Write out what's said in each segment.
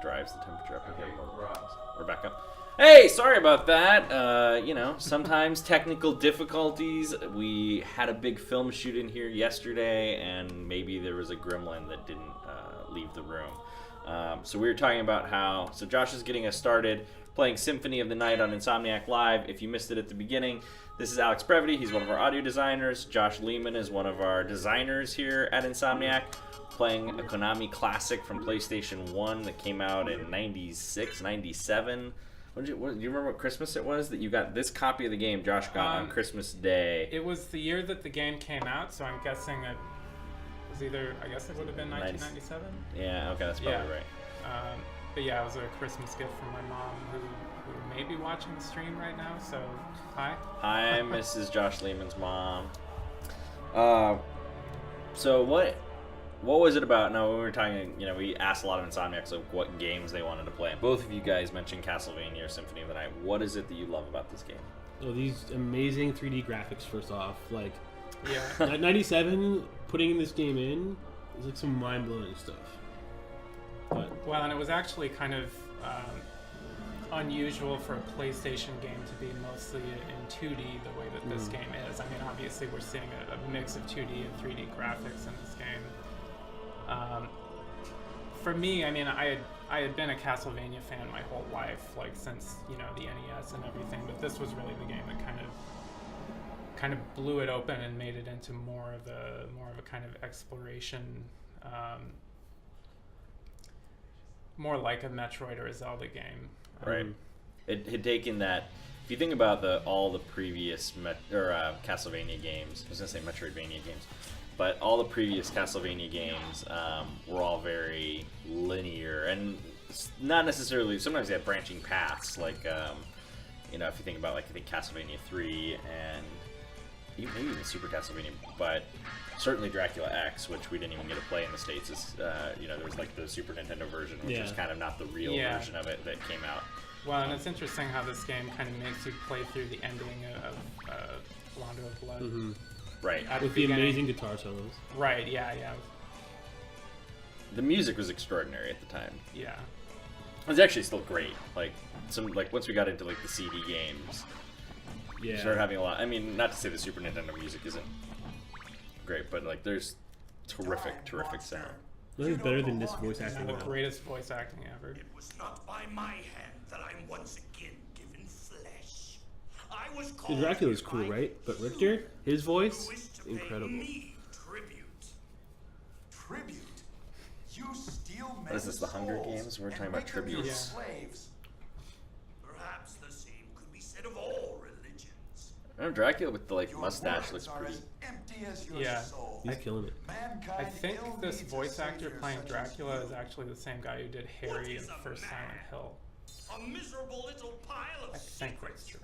drives the temperature up again. We're back up. Hey, sorry about that. Sometimes technical difficulties. We had a big film shoot in here yesterday, and maybe there was a gremlin that didn't leave the room. So we were talking about how... So Josh is getting us started playing Symphony of the Night on Insomniac Live. If you missed it at the beginning, this is Alex Brevity. He's one of our audio designers. Josh Lehman is one of our designers here at Insomniac, playing a Konami classic from PlayStation 1 that came out in 96, 97. Do you remember what Christmas it was that you got this copy of the game Josh got on Christmas Day? It was the year that the game came out, so I'm guessing it was either, I guess it would have been 1997? Yeah, okay, that's probably right. But yeah, it was a Christmas gift from my mom, who may be watching the stream right now, so hi. Hi, Mrs. Josh Lehman's mom. So what was it about? No, when we were talking, we asked a lot of Insomniacs of what games they wanted to play. Both of you guys mentioned Castlevania or Symphony of the Night. What is it that you love about this game? Oh, these amazing 3D graphics, first off. Like, yeah. 97, putting this game in is like some mind-blowing stuff. Well, and it was actually kind of unusual for a PlayStation game to be mostly in 2D the way that this game is. I mean, obviously we're seeing a mix of 2D and 3D graphics in this game. For me, I mean, I had been a Castlevania fan my whole life, like since the NES and everything. But this was really the game that kind of blew it open and made it into more of a kind of exploration, more like a Metroid or a Zelda game. Right. It had taken that. If you think about all the previous Castlevania games, I was gonna say Metroidvania games. But all the previous Castlevania games were all very linear and not necessarily. Sometimes they had branching paths, like if you think about I think Castlevania 3 and maybe even Super Castlevania, but certainly Dracula X, which we didn't even get to play in the States. Is there was like the Super Nintendo version, which is kind of not the real version of it that came out. Well, and it's interesting how this game kind of makes you play through the ending of Rondo of Blood. Mm-hmm. Right. With the amazing guitar solos. Right, yeah. The music was extraordinary at the time. Yeah. It was actually still great. Once we got into the CD games, we started having a lot. I mean, not to say the Super Nintendo music isn't great, but there's terrific sound. Nothing's better than this voice acting. The greatest voice acting ever. It was not by my hand that I'm once again given flesh. I was called. Dracula's cool, right? But Richter, his voice, incredible. Tribute. You steal men's What is this, the Hunger souls Games? We're and talking about make them your tributes. slaves. Perhaps the same could be said of all religions. Dracula with the Your mustache words looks are pretty. as empty as your Yeah. soul. He's killing it. Mankind I think ill this needs voice a actor savior playing such as Dracula is you. actually the same guy who did Harry in the first Silent Hill. A miserable little pile of I think that's true.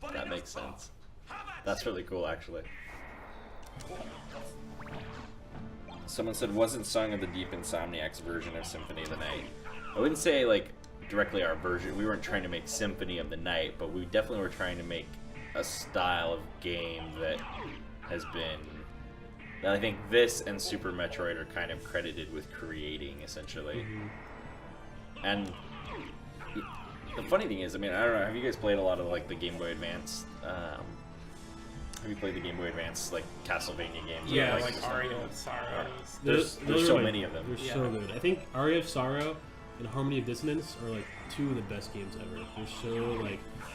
But That enough makes talk. sense. How about That's really cool, actually. Someone said, wasn't Song of the Deep Insomniac's version of Symphony of the Night? I wouldn't say, directly our version. We weren't trying to make Symphony of the Night, but we definitely were trying to make a style of game that has been... that I think this and Super Metroid are kind of credited with creating, essentially. Mm-hmm. And the funny thing is, I mean, I don't know, have you guys played a lot of, the Game Boy Advance... have you played the Game Boy Advance Castlevania games? Yeah, Aria of Sorrow. There's so many of them. They're so good. I think Aria of Sorrow and Harmony of Dissonance are two of the best games ever. They're so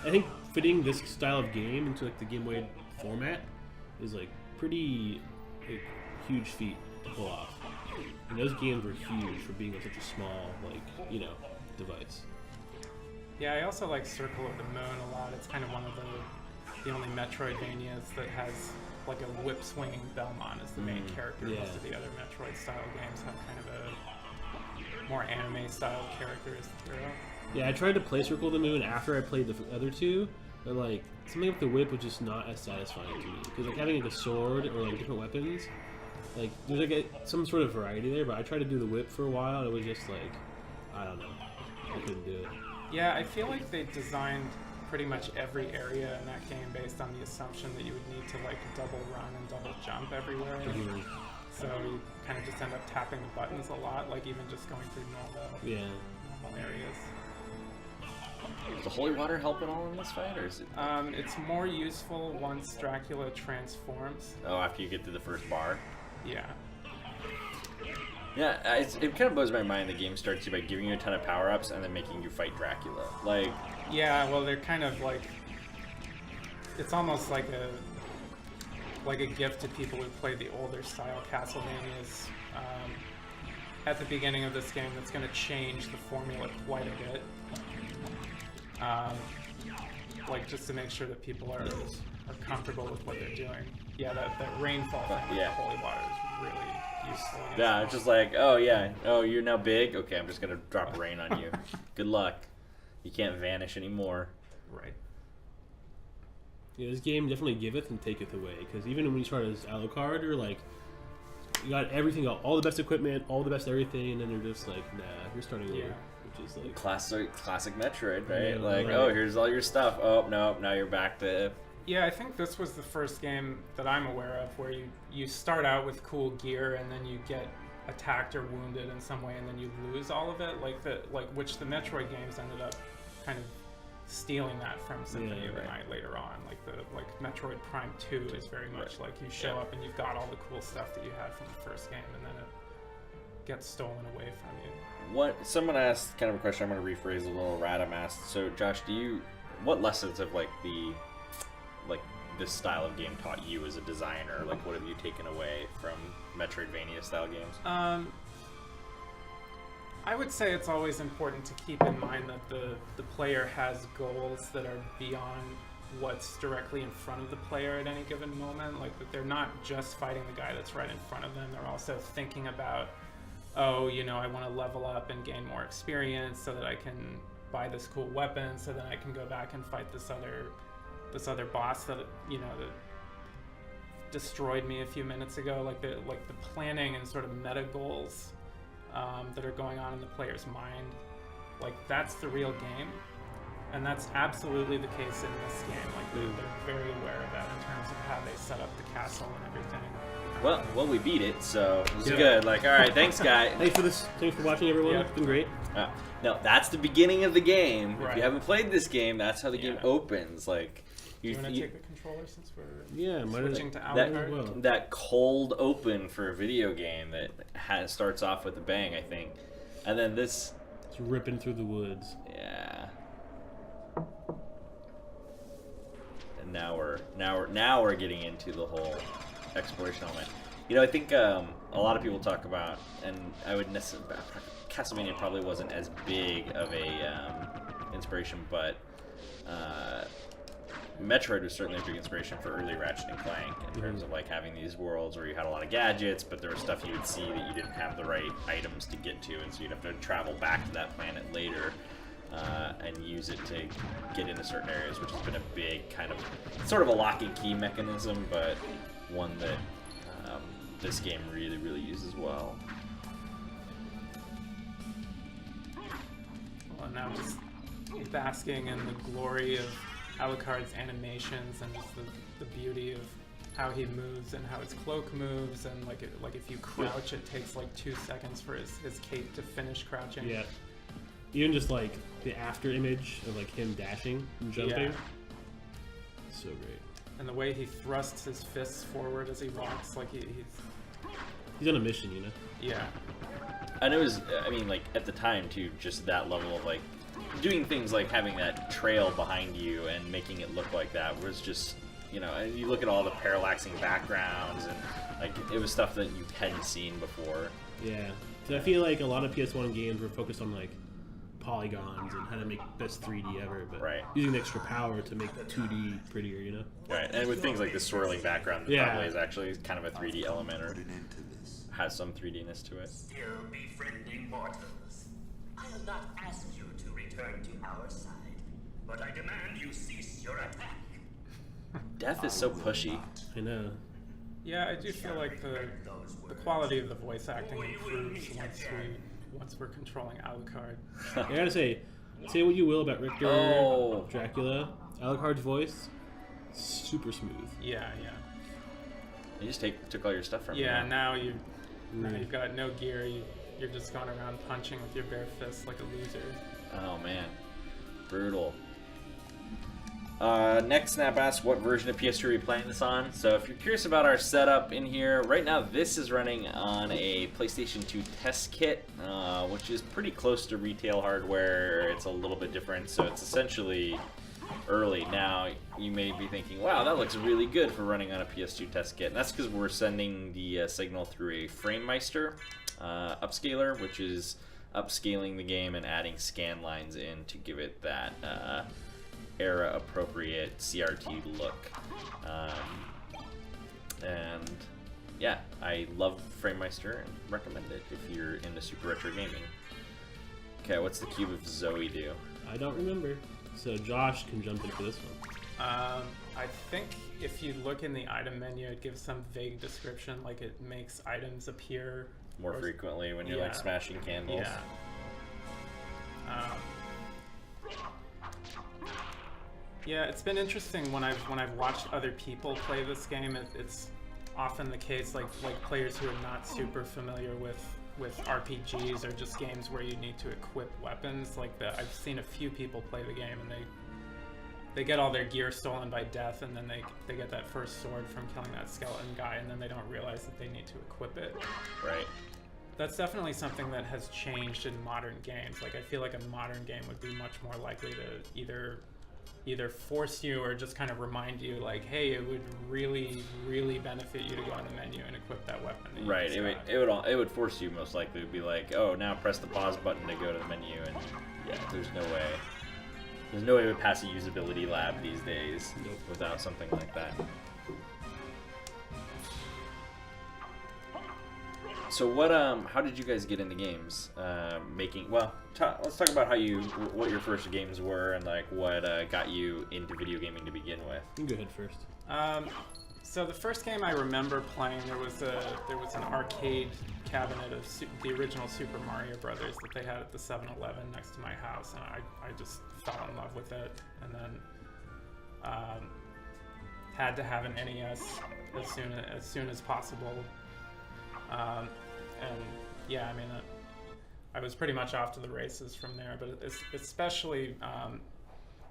I think fitting this style of game into the Game Boy format is pretty huge feat to pull off. And those games were huge for being on such a small device. Yeah, I also like Circle of the Moon a lot. It's kind of one of the only Metroidvanias that has a whip-swinging Belmont as the main character. Yeah. Most of the other Metroid-style games have kind of a more anime-style character as the hero. Yeah, I tried to play Circle of the Moon after I played the other two, but something with the whip was just not as satisfying to me. Because having a sword or different weapons, there's some sort of variety there. But I tried to do the whip for a while, and it was just I don't know, I couldn't do it. Yeah, I feel like they designed pretty much every area in that game based on the assumption that you would need to double run and double jump everywhere. Mm-hmm. So you kind of just end up tapping the buttons a lot, even just going through normal areas. Does the holy water help at all in this fight, or is it? It's more useful once Dracula transforms. Oh, after you get to the first bar. Yeah. Yeah, it kind of blows my mind. The game starts you by giving you a ton of power-ups and then making you fight Dracula. Like, Yeah, well, they're kind of like, it's almost like a gift to people who played the older style Castlevanias at the beginning of this game. That's going to change the formula quite a bit, like just to make sure that people are comfortable with what they're doing. Yeah, that rainfall thing with the holy water is really useful. yeah, it's just like, oh yeah, oh you're now big. Okay, I'm just gonna drop rain on you. Good luck. You can't vanish anymore. Right. Yeah, this game definitely giveth and taketh away. Because even when you start as Alucard, you're like, you got everything, all the best equipment, all the best everything, and then they're just like, nah, you're starting over. Which is like Classic Metroid, right? Yeah, like, right. oh, here's all your stuff. Oh no, now you're back to. Yeah, I think this was the first game that I'm aware of where you start out with cool gear and then you get attacked or wounded in some way and then you lose all of it, which the Metroid games ended up kind of stealing that from Symphony of the Night later on. Like Metroid Prime 2 is very much like you show up and you've got all the cool stuff that you had from the first game and then it gets stolen away from you. Someone asked kind of a question I'm going to rephrase a little. Radam asked, so Josh, what lessons have this style of game taught you as a designer? Like, what have you taken away from Metroidvania style games? I would say it's always important to keep in mind that the player has goals that are beyond what's directly in front of the player at any given moment. Like, that they're not just fighting the guy that's right in front of them. They're also thinking about, oh, I want to level up and gain more experience so that I can buy this cool weapon, so that I can go back and fight this other boss that that destroyed me a few minutes ago. Like the planning and sort of meta goals that are going on in the player's mind, like that's the real game, and that's absolutely the case in this game. Like they're very aware of that in terms of how they set up the castle and everything. Well, we beat it, so it was good. Like, all right, thanks, guy. Thanks for watching, everyone. It's been great. No, that's the beginning of the game. Right. If you haven't played this game, that's how the game opens. Like, Do you want to take the controller since we're switching to that, Alucard? that cold open for a video game that starts off with a bang, I think, and then this. It's ripping through the woods. Yeah. And now we're getting into the whole exploration element. I think a lot of people talk about, and I would necessarily, Castlevania probably wasn't as big of a inspiration, but Metroid was certainly a big inspiration for early Ratchet and Clank in terms of like having these worlds where you had a lot of gadgets, but there was stuff you would see that you didn't have the right items to get to, and so you'd have to travel back to that planet later and use it to get into certain areas, which has been a big kind of sort of a lock and key mechanism, but one that this game really, really uses well. Well, now just basking in the glory of Alucard's animations and just the beauty of how he moves and how his cloak moves, and like if you crouch, it takes like 2 seconds for his cape to finish crouching. Yeah. Even just like the after image of like him dashing and jumping. Yeah. So great. And the way he thrusts his fists forward as he walks, like he's on a mission, Yeah. And it was, I mean, like at the time too, just that level of like doing things like having that trail behind you and making it look like that was just, and you look at all the parallaxing backgrounds and like it was stuff that you hadn't seen before. Yeah. So I feel like a lot of PS1 games were focused on like polygons and how to make best 3D ever, but using the extra power to make 2D prettier, Right, and with things like the swirling background that probably is actually kind of a 3D element or has some 3D-ness to it. Still befriending mortals. I have not asked you to return to our side, but I demand you cease your attack. Death is so pushy. I know. Yeah, I do feel like the quality of the voice acting improves once we're controlling Alucard. I gotta say what you will about Richter, Dracula, Alucard's voice, super smooth. Yeah. You just took all your stuff from him. Yeah, now you've got no gear. you're just going around punching with your bare fists like a loser. Oh man, brutal. Next Snap asks, what version of PS2 are you playing this on? So if you're curious about our setup in here, right now this is running on a PlayStation 2 test kit, which is pretty close to retail hardware. It's a little bit different, so it's essentially early. Now, you may be thinking, wow, that looks really good for running on a PS2 test kit. And that's because we're sending the signal through a FrameMeister upscaler, which is upscaling the game and adding scan lines in to give it that era-appropriate CRT look. And yeah, I love FrameMeister and recommend it if you're into super retro gaming. Okay, what's the Cube of Zoe do? I don't remember. So Josh can jump in for this one. I think if you look in the item menu, it gives some vague description, like it makes items appear More frequently when you're like smashing candles. Yeah. Yeah, it's been interesting when I've watched other people play this game. It's often the case, like players who are not super familiar with RPGs or just games where you need to equip weapons. I've seen a few people play the game and they get all their gear stolen by death, and then they get that first sword from killing that skeleton guy, and then they don't realize that they need to equip it. Right. That's definitely something that has changed in modern games. Like, I feel like a modern game would be much more likely to either force you or just kind of remind you, like, hey, it would really, really benefit you to go in the menu and equip that weapon. That Right. It would force you most likely to be like, oh, now press the pause button to go to the menu, and yeah, there's no way. There's no way to pass a usability lab these days without something like that. So what? How did you guys get into games? Let's talk about what your first games were and like what got you into video gaming to begin with. You can go ahead first. So the first game I remember playing, there was an arcade cabinet of the original Super Mario Brothers that they had at the 7-Eleven next to my house, and I just fell in love with it, and then had to have an NES as soon as possible. And yeah, I mean, I was pretty much off to the races from there, but especially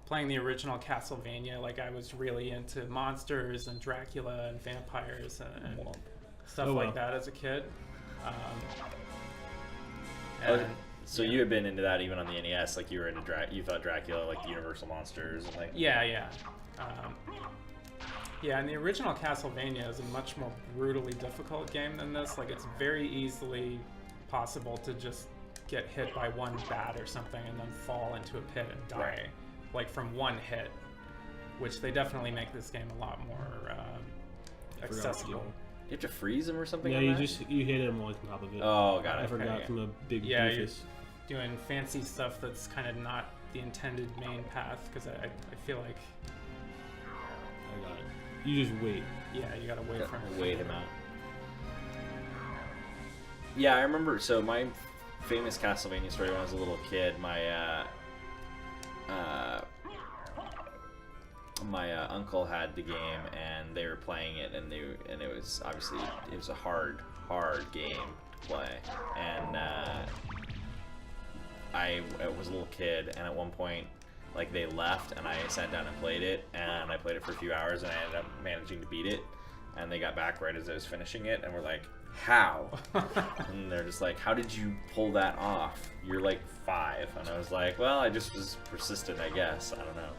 playing the original Castlevania, like I was really into monsters and Dracula and vampires and stuff like that as a kid. So you had been into that even on the NES, like you were into you thought Dracula, like the Universal monsters, and like yeah. Yeah, and the original Castlevania is a much more brutally difficult game than this. Like, it's very easily possible to just get hit by one bat or something and then fall into a pit and die, like from one hit, which they definitely make this game a lot more accessible. You have to freeze him or something? Yeah, you hit him on top of it. Oh, got it. I forgot from a big doofus. You're doing fancy stuff that's kind of not the intended main path, because I feel like... I got it. You just wait. Yeah, you gotta wait for him. Wait him out. Yeah, I remember. So my famous Castlevania story when I was a little kid. My uncle had the game, and they were playing it, and it was obviously a hard game to play, and I was a little kid, and at one point, like, they left, and I sat down and played it, and I played it for a few hours, and I ended up managing to beat it, and they got back right as I was finishing it, and were like, how? And they're just like, how did you pull that off? You're like 5. And I was like, well, I just was persistent, I guess. I don't know.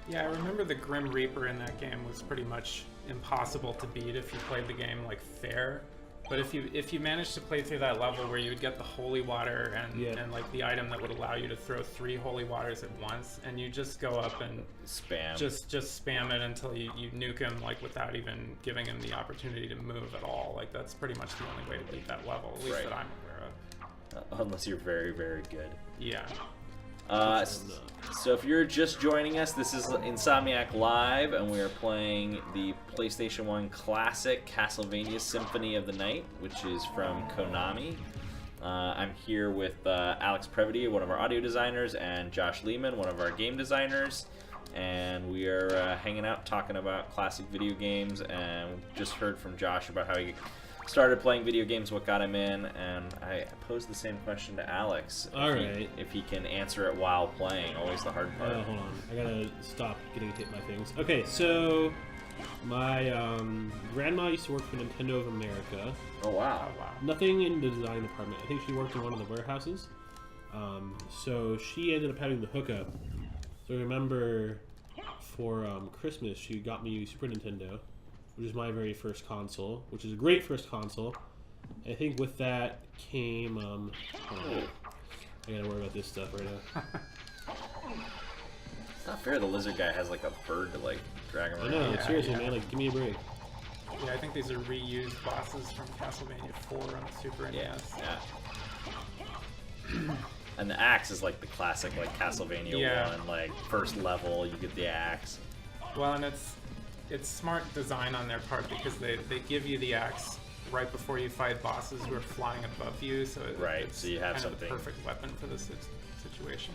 Yeah, I remember the Grim Reaper in that game was pretty much impossible to beat if you played the game, like, fair. But if you managed to play through that level where you would get the holy water and like the item that would allow you to throw 3 holy waters at once, and you just go up and spam, just spam it until you nuke him, like, without even giving him the opportunity to move at all. Like, that's pretty much the only way to beat that level, at least that I'm aware of. Unless you're very, very good. Yeah. So if you're just joining us, this is Insomniac Live, and we are playing the PlayStation 1 classic Castlevania Symphony of the Night, which is from Konami. I'm here with Alex Previty, one of our audio designers, and Josh Lehman, one of our game designers, and we are hanging out talking about classic video games, and just heard from Josh about how he started playing video games, what got him in, and I posed the same question to Alex. If he can answer it while playing, always the hard part. Hold on, I gotta stop getting hit by things. Okay, so my grandma used to work for Nintendo of America. Oh wow. Nothing in the design department. I think she worked in one of the warehouses. So she ended up having the hookup. So I remember for Christmas, she got me Super Nintendo, which is my very first console, which is a great first console. I think with that came, I gotta worry about this stuff right now. It's not fair the lizard guy has like a bird to like drag him around. I know, seriously, man, like, give me a break. Yeah, I think these are reused bosses from Castlevania 4 on the Super NES. Yeah. And the axe is like the classic, like Castlevania 1, like first level, you get the axe. Well, and it's smart design on their part because they give you the axe right before you fight bosses who are flying above you, so it's so you have kind something. of the perfect weapon for this situation.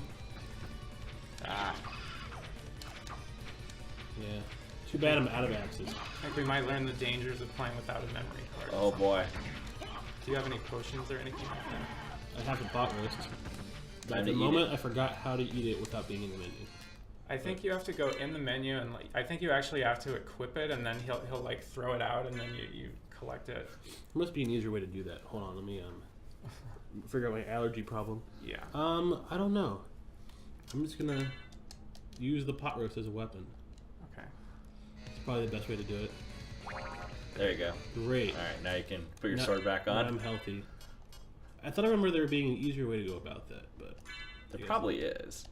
Yeah. Too bad I'm out of axes. I think we might learn the dangers of playing without a memory card. Oh boy. Do you have any potions or anything like that? I have a bot roast. But at to the eat moment, I forgot how to eat it without being in the menu. I think you have to go in the menu and like I think you actually have to equip it and then he'll like throw it out and then you collect it. There must be an easier way to do that. Hold on, let me figure out my allergy problem. Yeah. I don't know. I'm just gonna use the pot roast as a weapon. Okay. It's probably the best way to do it. There you go. Great. Alright, now you can put your sword back on. Now I'm healthy. I thought I remember there being an easier way to go about that, but There probably is.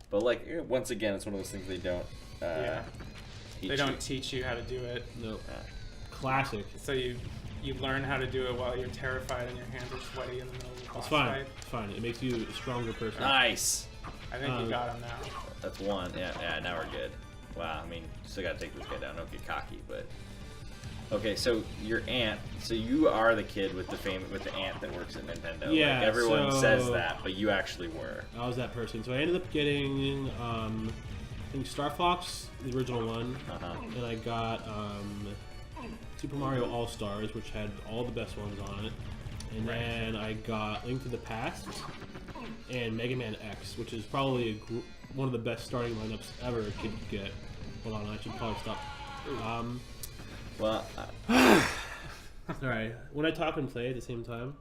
But like once again, it's one of those things they don't They don't teach you how to do it. Nope. Classic. So you learn how to do it while you're terrified and your hands are sweaty in the middle of the boss It's fine. fight. It's fine. It makes you a stronger person. Nice. I think you got him now. That's one. Yeah, now we're good. Wow, I mean, still gotta take this guy down. Don't get cocky, but okay. So your aunt. So you are the kid with the aunt that works at Nintendo. Yeah. Like, everyone so says that, but you actually were. I was that person. So I ended up getting, I think Star Fox, the original one, and I got Super Mario All Stars, which had all the best ones on it, and then I got Link to the Past and Mega Man X, which is probably one of the best starting lineups ever a kid could get. Hold on, I should probably stop. Well, alright, when I talk and play at the same time,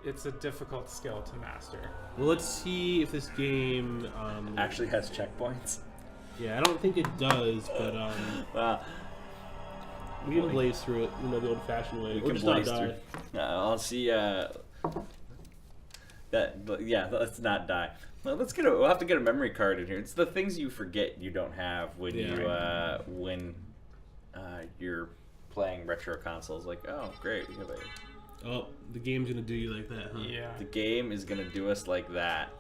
It's a difficult skill to master. well, let's see if this game actually has checkpoints. yeah, I don't think it does, but Wow. we can blaze through it, the old-fashioned way. We Or can just not blaze die. through. I'll see. Let's not die. Well, we'll have to get a memory card in here. It's the things you forget you don't have when you're playing retro consoles. Like, oh, great, we have a. Oh, the game's gonna do you like that, huh? Yeah. The game is gonna do us like that.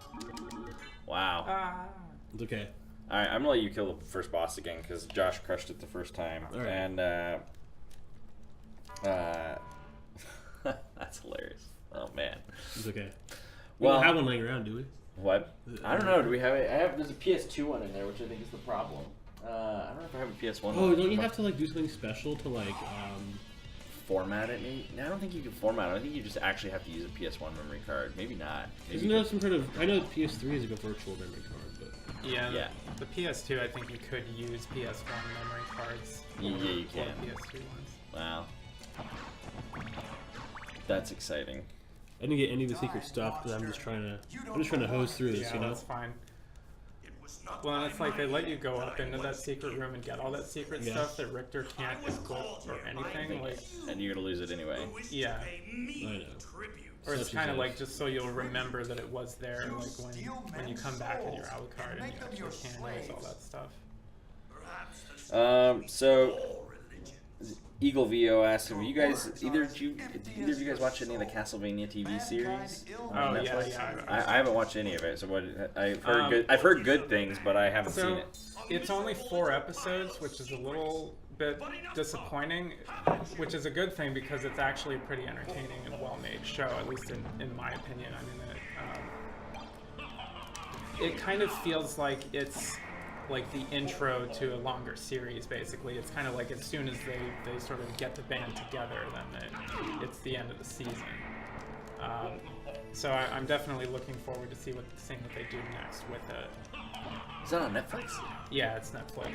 Wow. It's okay. All right, I'm gonna let you kill the first boss again because Josh crushed it the first time, All right. and that's hilarious. Oh man. It's okay. We Well, don't have one laying around, do we? What? I don't know. Do we have it? There's a PS2 one in there, which I think is the problem. I don't know if I have a PS1 one. Oh, don't you have to like do something special to like format it? Maybe? No, I don't think you can format it. I think you just actually have to use a PS1 memory card. Maybe not. Maybe isn't there some sort of? I know PS3 is like a virtual memory card, but Yeah. The PS2, I think you could use PS1 memory cards. Yeah, you can. PS3 ones. Wow. That's exciting. I didn't get any of the secret stuff because I'm just trying to hose through this, Yeah, that's fine. Well, and it's like they let you go up into that secret room and get all that secret stuff that Richter can't equip or anything. Like, and you're gonna lose it anyway. Yeah. I know. Or it's kind of like just so you'll remember that it was there, like when you come back with your Alucard and you actually can use all that stuff. So Eagle VO asked, "Have you guys either of you guys watch any of the Castlevania TV series on Netflix?" Yeah. I haven't watched any of it. So what I've heard good things, but I haven't seen it. It's only 4 episodes, which is a little bit disappointing, which is a good thing because it's actually a pretty entertaining and well-made show, at least in my opinion. I mean, it kind of feels like it's like the intro to a longer series. Basically, it's kind of like as soon as they sort of get the band together, then it's the end of the season. So I'm definitely looking forward to seeing what they do next with it. Is that on Netflix? Yeah, it's Netflix.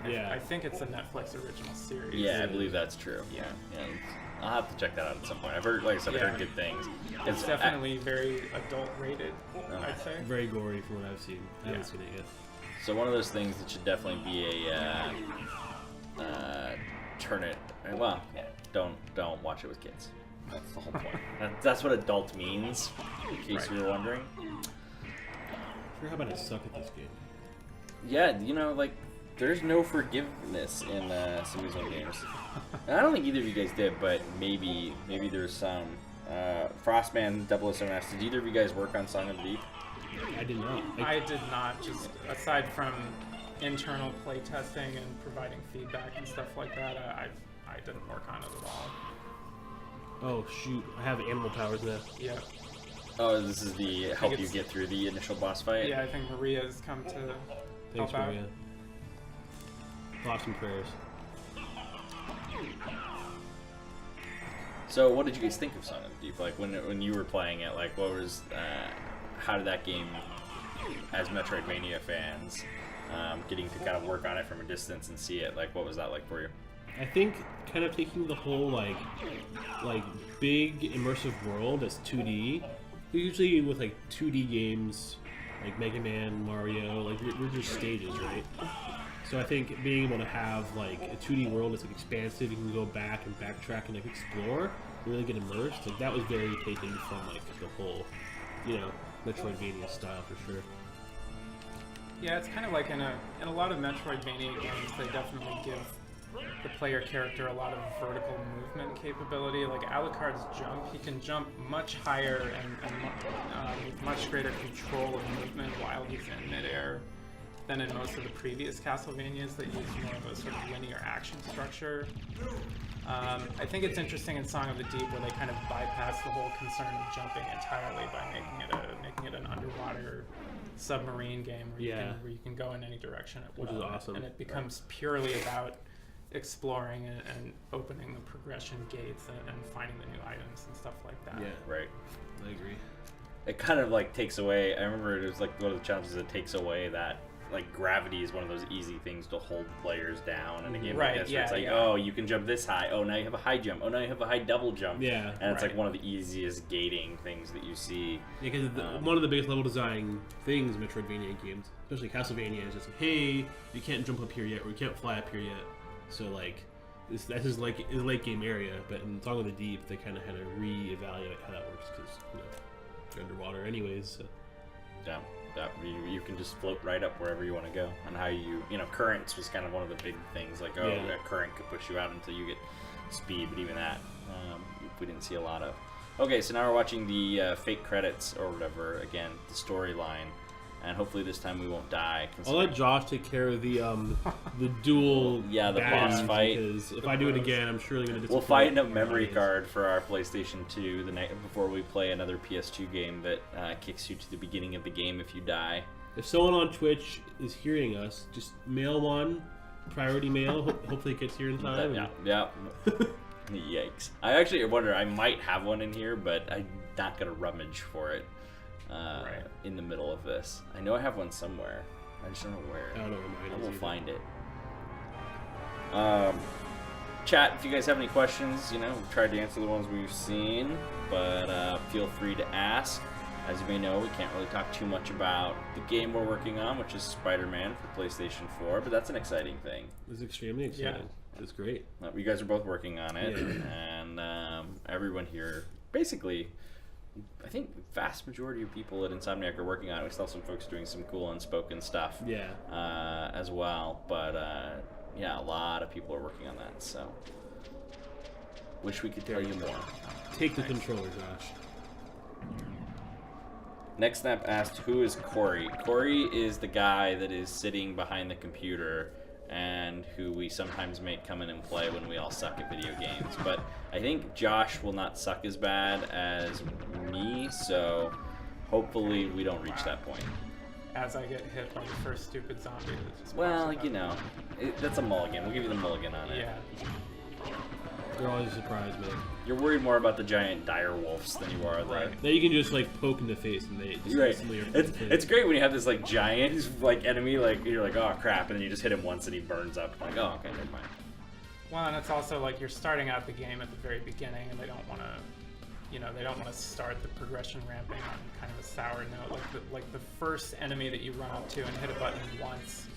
Yeah. I think it's a Netflix original series. Yeah, I believe that's true. Yeah. I'll have to check that out at some point. I've heard, like I said, I've heard good things. It's definitely very adult rated, I'd say. Very gory from what I've seen. I haven't seen it yet. So one of those things that should definitely be a turn it. Well, don't watch it with kids. That's the whole point. That's what adult means, in case you were wondering. I forgot about I suck at this game. Yeah, like there's no forgiveness in some of these old games. And I don't think either of you guys did, but maybe there's some. Frostman 007S, did either of you guys work on Song of the Deep? I did not. I did not, just aside from internal play testing and providing feedback and stuff like that, I didn't work on it at all. Oh shoot, I have animal powers now. Yeah. Oh, this is the help you get through the initial boss fight? Yeah, I think Maria's come to Thanks, help out. Maria. Thoughts and prayers. So what did you guys think of Song of the Deep? Like when you were playing it, like what was, how did that game, as Metroidvania fans, getting to kind of work on it from a distance and see it, like what was that like for you? I think kind of taking the whole like big immersive world as 2D. Usually with like 2D games like Mega Man, Mario, like we're just stages, right? So I think being able to have like a 2D world that's like expansive, you can go back and backtrack and like explore, really get immersed. Like that was very taken from like the whole, Metroidvania style for sure. Yeah, it's kind of like in a lot of Metroidvania games, they definitely give the player character a lot of vertical movement capability. Like Alucard's jump, he can jump much higher and with much greater control of movement while he's in midair than in most of the previous Castlevanias that use more of a sort of linear action structure. I think it's interesting in Song of the Deep where they kind of bypass the whole concern of jumping entirely by making it an underwater submarine game where you can go in any direction at will. Which is awesome. And it becomes purely about exploring and opening the progression gates and finding the new items and stuff like that. Yeah, Right. I agree. It kind of like takes away, I remember it was like one of the challenges that takes away that like gravity is one of those easy things to hold players down in a game like this. Where it's like, oh, you can jump this high. Oh, now you have a high jump. Oh, now you have a high double jump. Yeah. And it's like one of the easiest gating things that you see. Yeah, because one of the biggest level design things in Metroidvania games, especially Castlevania, is just like, hey, you can't jump up here yet, or you can't fly up here yet. So like, this is like in the late game area, but in Song of the Deep, they kind of had to re-evaluate how that works because you're underwater anyways. So. Yeah. You can just float right up wherever you want to go, and how currents was kind of one of the big things. Like, a current could push you out until you get speed, but even that we didn't see a lot of. Okay, so now we're watching the fake credits or whatever. Again, the storyline, and hopefully this time we won't die. I'll let Josh take care of the dual the boss fight. Because if I do it again, I'm surely going to. We'll find a memory card for our PlayStation 2 the night before we play another PS2 game that kicks you to the beginning of the game if you die. If someone on Twitch is hearing us, just mail one, priority mail. Hopefully it gets here in time. Yeah. Yikes! I actually wonder. I might have one in here, but I'm not gonna rummage for it. In the middle of this, I know I have one somewhere. I just don't know where. I don't know where mine is We'll either. find it. Chat, if you guys have any questions, we've tried to answer the ones we've seen, but feel free to ask. As you may know, we can't really talk too much about the game we're working on, which is Spider-Man for PlayStation 4, but that's an exciting thing. It's extremely exciting. It's great. You guys are both working on it, and everyone here, basically, I think the vast majority of people at Insomniac are working on it. We still have some folks doing some cool unspoken stuff as well, but a lot of people are working on that, so wish we could tell you more. Take the controller, Josh. Next Snap asked, who is Corey? Corey is the guy that is sitting behind the computer and who we sometimes make come in and play when we all suck at video games. But I think Josh will not suck as bad as me, so hopefully we don't reach that point. as I get hit by the first stupid zombie that just Well, pops up. you know, that's a mulligan. We'll give you the mulligan on it. Yeah. They're always a surprise, man. You're worried more about the giant dire wolves than you are the. Right. Now you can just like poke in the face and they just Right. instantly are It's great when you have this like giant like enemy, like you're like, oh crap, and then you just hit him once and he burns up. Like, oh okay, never mind. Well, and it's also like you're starting out the game at the very beginning, and they don't want to, they don't want to start the progression ramping on kind of a sour note. Like the first enemy that you run up to and hit a button once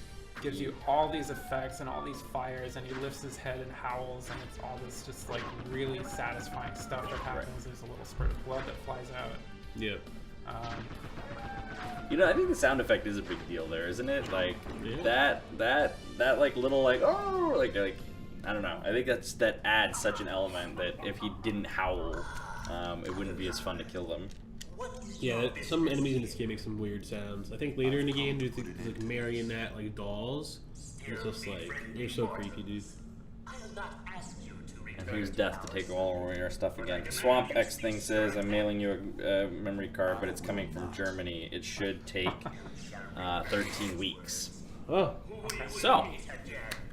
gives you all these effects and all these fires, and he lifts his head and howls, and it's all this just like really satisfying stuff that happens. There's a little spurt of blood that flies out. Yeah. I think the sound effect is a big deal there, isn't it? Like Yeah. that like little like oh like I don't know. I think that adds such an element that if he didn't howl, it wouldn't be as fun to kill them. Yeah, some enemies in this game make some weird sounds. I think later in the game there's like marionette like dolls. It's just like they're so creepy, dude. I have not asked you to return. And here's death to take all over your stuff again. Swamp X thing says I'm mailing you a memory card, but it's coming from Germany. It should take 13 weeks. Oh, So,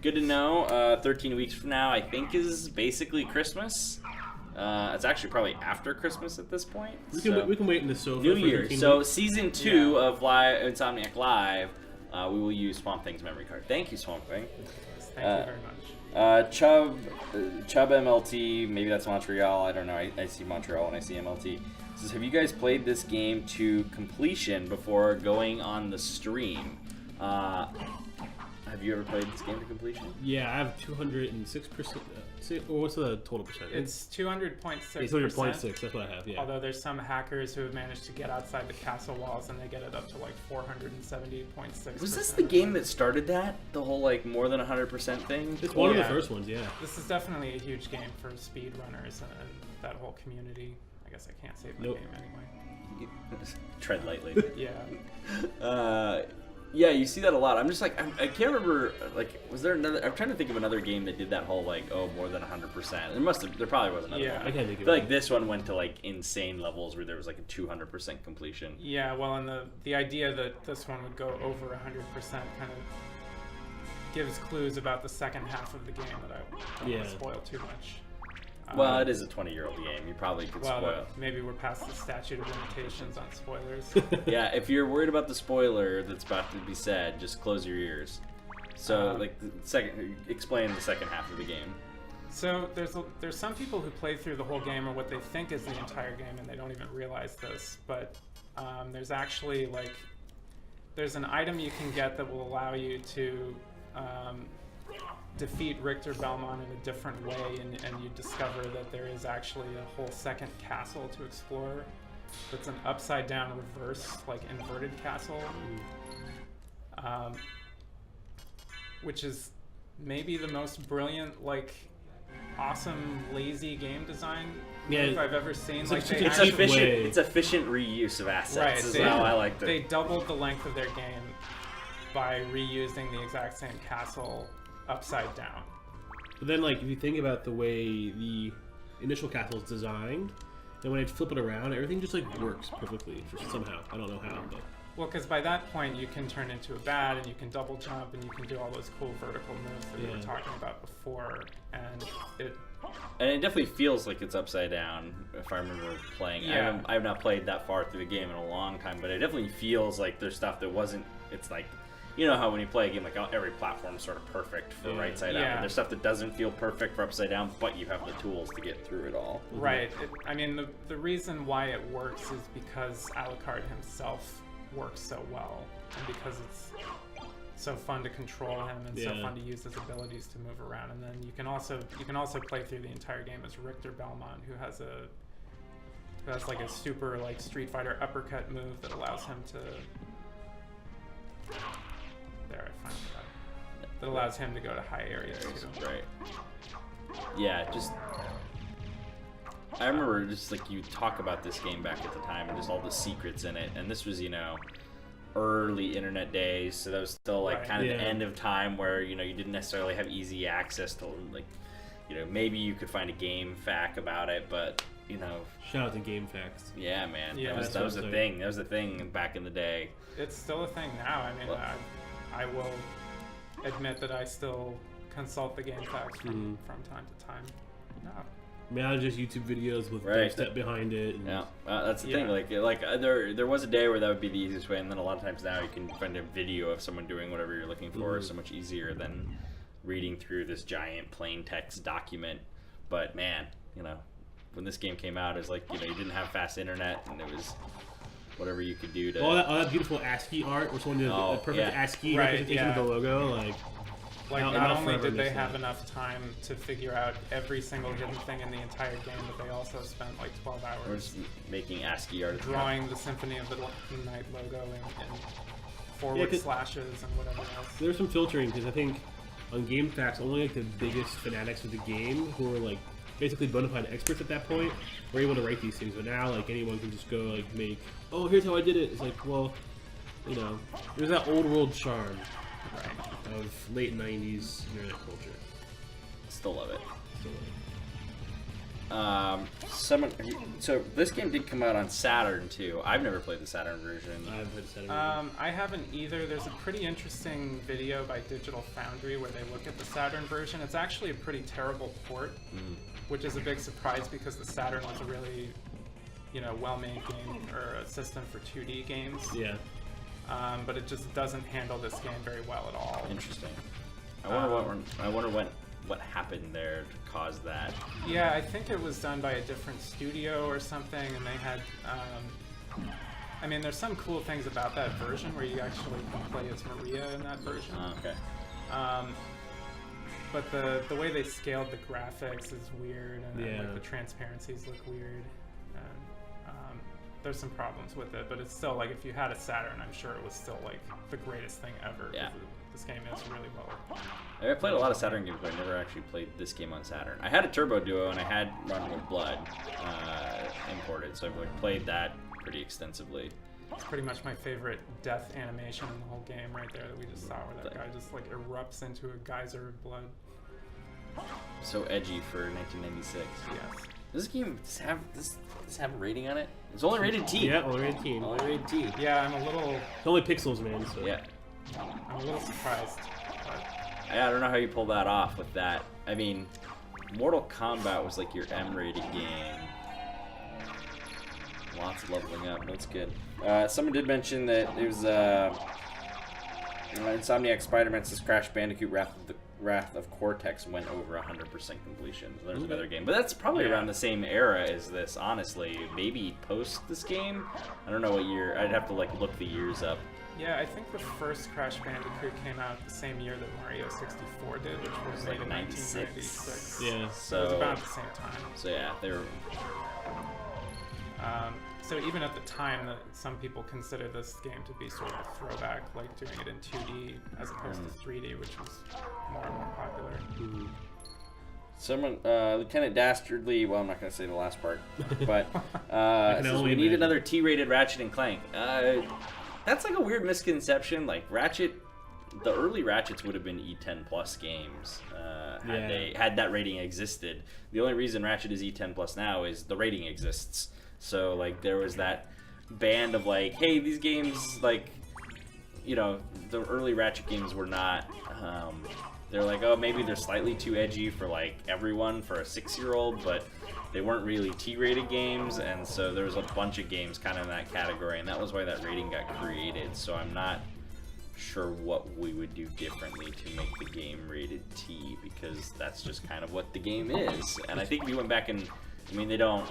good to know. 13 weeks from now, I think, is basically Christmas. It's actually probably after Christmas at this point. we can wait in the sofa. New for Year. 13 So weeks. season 2 of Insomniac Live, we will use Swamp Thing's memory card. Thank you, Swamp Thing. Thank you very much. Chubb MLT, maybe that's Montreal. I don't know. I see Montreal when I see MLT. Says, have you guys played this game to completion before going on the stream? Have you ever played this game to completion? Yeah, I have 206%. What's the total percent? It's 200.6%. It's 200.6. That's what I have. Yeah. Although there's some hackers who have managed to get outside the castle walls and they get it up to like 470.6%. Was this the game that started that? The whole like more than 100% thing? It's one of the Yeah. first ones. Yeah. This is definitely a huge game for speedrunners and that whole community. I guess I can't save my Nope. game anyway. Tread lightly. Yeah. Yeah, you see that a lot. I'm just like, I can't remember, like, was there another, I'm trying to think of another game that did that whole, like, more than 100%. There probably was another Yeah. one. I can't think I of feel it. like this one went to, like, insane levels where there was, like, a 200% completion. Yeah, well, and the idea that this one would go over 100% kind of gives clues about the second half of the game that I don't want Yeah. to spoil too much. Well, it is a 20-year-old game. You probably could Well, spoil. maybe we're past the statute of limitations on spoilers. Yeah, if you're worried about the spoiler that's about to be said, just close your ears. So, like, explain the second half of the game. So there's some people who play through the whole game or what they think is the entire game and they don't even realize this, but there's actually there's an item you can get that will allow you to defeat Richter Belmont in a different way, and you discover that there is actually a whole second castle to explore. That's an upside down reverse, like inverted castle, which is maybe the most brilliant, like awesome, lazy game design move I've ever seen. It's Like like they such a It's cheap actually- efficient. way. It's efficient reuse of assets. Right, Is they- how I like They it. doubled the length of their game by reusing the exact same castle upside down. But then, like, if you think about the way the initial castle is designed, then when I flip it around, everything just like works perfectly somehow. I don't know how, but Well, because by that point you can turn into a bat and you can double jump and you can do all those cool vertical moves that we were Yeah. talking about before, and it And it definitely feels like it's upside down, if I remember playing. Yeah. I have not played that far through the game in a long time, but it definitely feels like there's stuff that wasn't. It's like, you know how when you play a game, like every platform is sort of perfect for Yeah. right side out. Yeah. And there's stuff that doesn't feel perfect for upside down, but you have the tools to get through it all. right. I mean, the reason why it works is because Alucard himself works so well, and because it's so fun to control him and so Yeah. fun to use his abilities to move around. And then you can also play through the entire game as Richter Belmont, who has like a super like Street Fighter uppercut move that allows him to. There, I finally got it. That allows him to go to high areas too. Right. Yeah, just. I remember just like you talk about this game back at the time and just all the secrets in it, and this was, early internet days, so that was still like Right. kind of the Yeah. end of time where you didn't necessarily have easy access to, like, maybe you could find a game fac about it, but you know, Shout out to Game Facts. yeah, man, Yeah, that was that's a what- thing. That was a thing back in the day. It's still a thing now. I mean, Well- I will admit that I still consult the game facts from time to time. No. Now just YouTube videos with Right. dubstep behind it. And Yeah, that's the Yeah. thing. There was a day where that would be the easiest way, and then a lot of times now you can find a video of someone doing whatever you're looking for. So much easier than reading through this giant plain text document. But man, you know, when this game came out, it was like, you know, you didn't have fast internet, and it was whatever you could do to. all that beautiful ASCII art, where someone did a perfect yeah. ASCII Right, representation yeah. of the logo, Like, I'll not only forever did they miss have that. enough time to figure out every single hidden thing in the entire game, but they also spent like 12 Or hours just making ASCII art. drawing the Symphony of the Night logo and forward 'cause- slashes and whatever else. There's some filtering because I think on Game Facts only like the biggest fanatics of the game who are like basically bona fide experts at that point were able to write these things. But now like anyone can just go like make, oh, here's how I did it. It's like, well, you know, there's that old world charm of late 90s internet culture. Still love it. So, So this game did come out on Saturn too. I've never played the Saturn version. I've had Saturday. I haven't either. There's a pretty interesting video by Digital Foundry where they look at the Saturn version. It's actually a pretty terrible port, which is a big surprise because the Saturn was a really, you know, well-made game or a system for 2D games. yeah. But it just doesn't handle this game very well at all. Interesting. I wonder what happened there to cause that. Yeah, I think it was done by a different studio or something, and they had. I mean, there's some cool things about that version where you actually can play as Maria in that version. Okay. But the way they scaled the graphics is weird, and Yeah. like the transparencies look weird. And there's some problems with it, but it's still like if you had a Saturn, I'm sure it was still like the greatest thing ever. 'Cause Yeah. This game is really well. I played a lot of Saturn games, but I never actually played this game on Saturn. I had a Turbo Duo and I had Run with Blood imported, so I've like played that pretty extensively. It's pretty much my favorite death animation in the whole game right there that we just saw, where that guy just like erupts into a geyser of blood. So edgy for 1996. Yes. Does this game does this have a rating on it? It's only rated T. Yeah, only rated team. Only rated T. Yeah, I'm a little It's only pixels, man. So. Yeah. surprised. But I don't know how you pull that off with that. I mean, Mortal Kombat was like your M-rated game. Lots of leveling up. That's good. Someone did mention that it was Insomniac Spider-Man says Crash Bandicoot Wrath of Cortex went over 100% completion. So there's another game. But that's probably around the same era as this, honestly. Maybe post this game? I don't know what year. I'd have to like look the years up. yeah, I think the first Crash Bandicoot came out the same year that Mario 64 did, which was like made in 96. 1996. Yeah. So it was about the same time. So yeah, they were. So even at the time, that some people consider this game to be sort of a throwback, like doing it in 2D as opposed to 3D, which was more and more popular. Someone, Lieutenant Dastardly, well, I'm not going to say the last part, but can says only we need imagine. another T-rated Ratchet and Clank. That's like a weird misconception. Like, Ratchet, the early Ratchets would have been E10 plus games had that rating existed. The only reason Ratchet is E10 plus now is the rating exists. So, like, there was that band of, like, hey, these games, like, you know, the early Ratchet games were not, they're like, oh, maybe they're slightly too edgy for, like, everyone, for a 6-year-old, but they weren't really T-rated games, and so there was a bunch of games kind of in that category, and that was why that rating got created. So I'm not sure what we would do differently to make the game rated T, because that's just kind of what the game is. And I think if you went back and, I mean, they don't,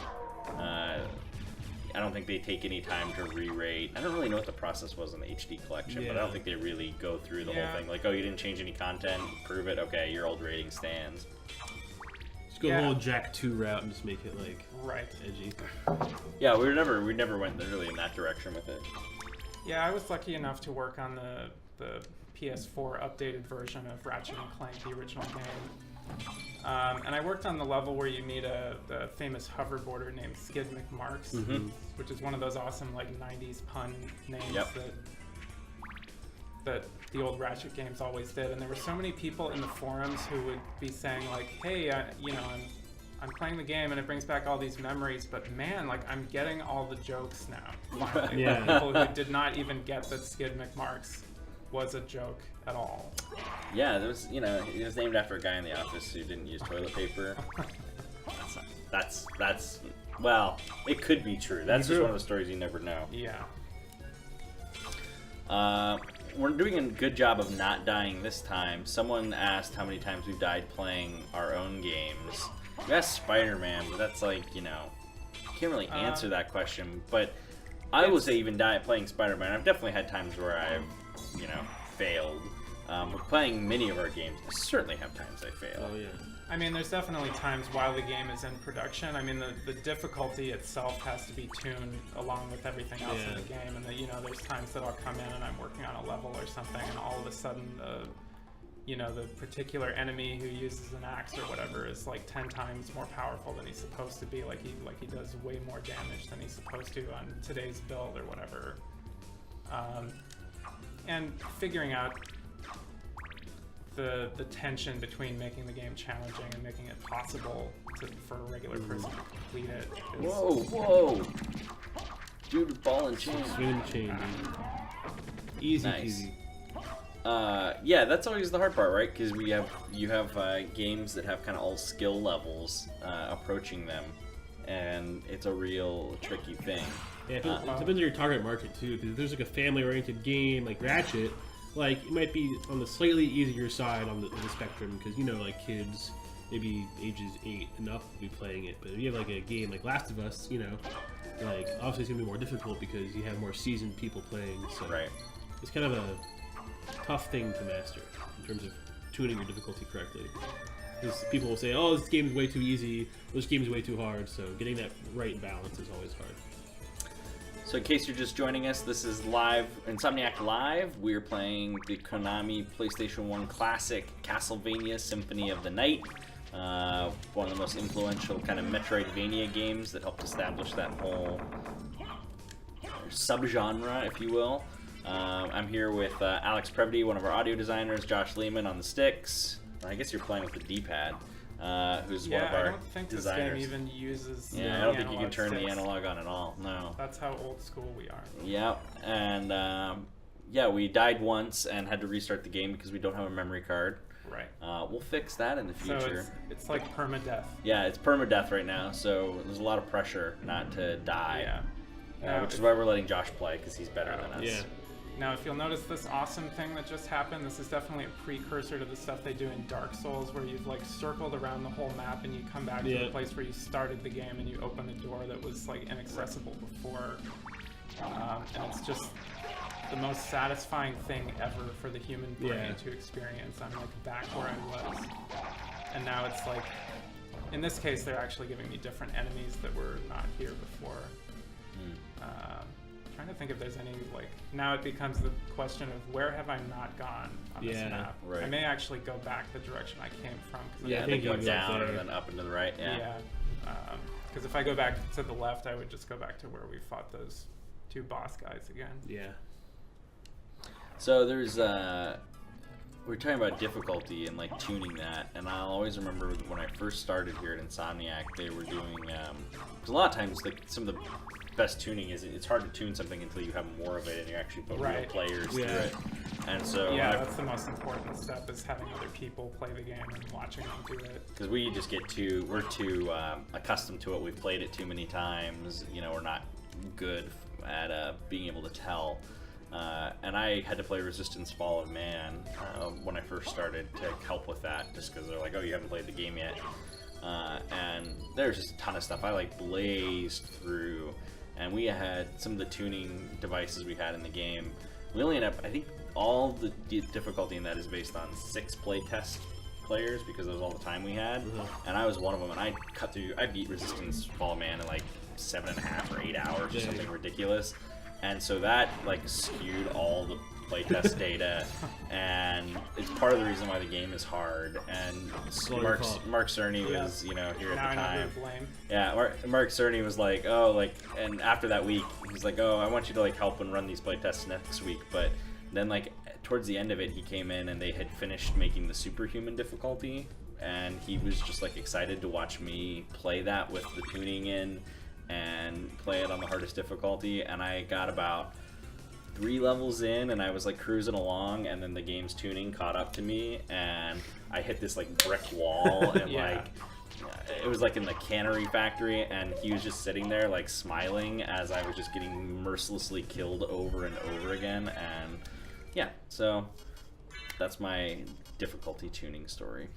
I don't think they take any time to re-rate. I don't really know what the process was in the HD collection, but I don't think they really go through the whole thing. Like, oh, you didn't change any content, prove it, okay, your old rating stands. Just go the whole Jack 2 route and just make it like edgy. Yeah, we never went really in that direction with it. Yeah, I was lucky enough to work on the PS4 updated version of Ratchet and Clank, the original game. And I worked on the level where you meet a famous hoverboarder named Skid McMarks, which is one of those awesome like 90s pun names that the old Ratchet games always did. And there were so many people in the forums who would be saying like, hey, I'm playing the game and it brings back all these memories, but man, like I'm getting all the jokes now. Finally. Yeah. Like, people who did not even get that Skid McMarks was a joke at all. Yeah, there was, it was named after a guy in the office who didn't use toilet paper. That's well, it could be true. That's just one of the stories you never know. Yeah. We're doing a good job of not dying this time. Someone asked how many times we've died playing our own games. We asked Spider-Man, but that's like, can't really answer that question. But I will say even die playing Spider-Man. I've definitely had times where I've, failed. But playing many of our games, I certainly have times I fail. Oh yeah. I mean, there's definitely times while the game is in production. I mean, the difficulty itself has to be tuned along with everything else in the game. And there's times that I'll come in and I'm working on a level or something, and all of a sudden the particular enemy who uses an axe or whatever is like 10 times more powerful than he's supposed to be. Like he does way more damage than he's supposed to on today's build or whatever. And figuring out the tension between making the game challenging and making it possible for a regular person to complete it. Whoa! Dude, ball and chain. Swing and chain, dude. Easy Nice. peasy. Yeah, that's always the hard part, right? Because you have games that have kind of all skill levels approaching them, and it's a real tricky thing. Yeah, it depends on your target market too. Because if there's like a family-oriented game like Ratchet, like it might be on the slightly easier side on the spectrum, because like kids maybe ages 8 and up will be playing it. But if you have like a game like Last of Us, like obviously it's gonna be more difficult because you have more seasoned people playing. So Right. it's kind of a tough thing to master in terms of tuning your difficulty correctly. Because people will say, "Oh, this game is way too easy. This game is way too hard." So getting that right balance is always hard. So in case you're just joining us, this is live, Insomniac Live. We're playing the Konami PlayStation 1 classic Castlevania Symphony of the Night. One of the most influential kind of Metroidvania games that helped establish that whole subgenre, if you will. I'm here with Alex Previty, one of our audio designers, Josh Lehman on the sticks. I guess you're playing with the D-pad. Who's one of our I don't think designers. this game even uses. Yeah, I don't think you can turn the analog on at all. No. That's how old school we are. Yep, and we died once and had to restart the game because we don't have a memory card. Right. We'll fix that in the future. So it's like permadeath. Yeah, it's permadeath right now, so there's a lot of pressure not to die. Yeah. Which is why we're letting Josh play, because he's better than us. Yeah. Now, if you'll notice this awesome thing that just happened, this is definitely a precursor to the stuff they do in Dark Souls, where you've like circled around the whole map and you come back to the place where you started the game and you open the door that was like inaccessible before. And it's just the most satisfying thing ever for the human brain to experience. I'm like back where I was. And now it's like, in this case, they're actually giving me different enemies that were not here before. Trying to think if there's any, like, now it becomes the question of where have I not gone on this map. Right. I may actually go back the direction I came from. I think go down and then up and to the right. Yeah. Because if I go back to the left, I would just go back to where we fought those 2 boss guys again. Yeah. So there's we're talking about difficulty and like tuning that, and I'll always remember when I first started here at Insomniac, they were doing because a lot of times like some of the best tuning is it's hard to tune something until you have more of it and you actually put real players through it. And so that's the most important step, is having other people play the game and watching them do it. Because we just we're too accustomed to it. We've played it too many times. We're not good at being able to tell. And I had to play Resistance Fall of Man when I first started to help with that, just because they're like, oh, you haven't played the game yet. And there's just a ton of stuff I like blazed through. And we had some of the tuning devices we had in the game. We only ended up, I think all the difficulty in that is based on 6 playtest players, because that was all the time we had. And I was one of them, and I beat Resistance Fall of Man in like 7.5 or 8 hours or something ridiculous. And so that like skewed all the playtest data, and it's part of the reason why the game is hard. And Mark Cerny was here at the time. Yeah, Mark Cerny was like, and after that week, he's like, oh, I want you to like help and run these playtests next week. But then like towards the end of it, he came in and they had finished making the superhuman difficulty and he was just like excited to watch me play that with the tuning in and play it on the hardest difficulty. And I got about 3 levels in, and I was like cruising along, and then the game's tuning caught up to me, and I hit this like brick wall, and like it was like in the cannery factory, and he was just sitting there like smiling as I was just getting mercilessly killed over and over again. And yeah, so that's my difficulty tuning story.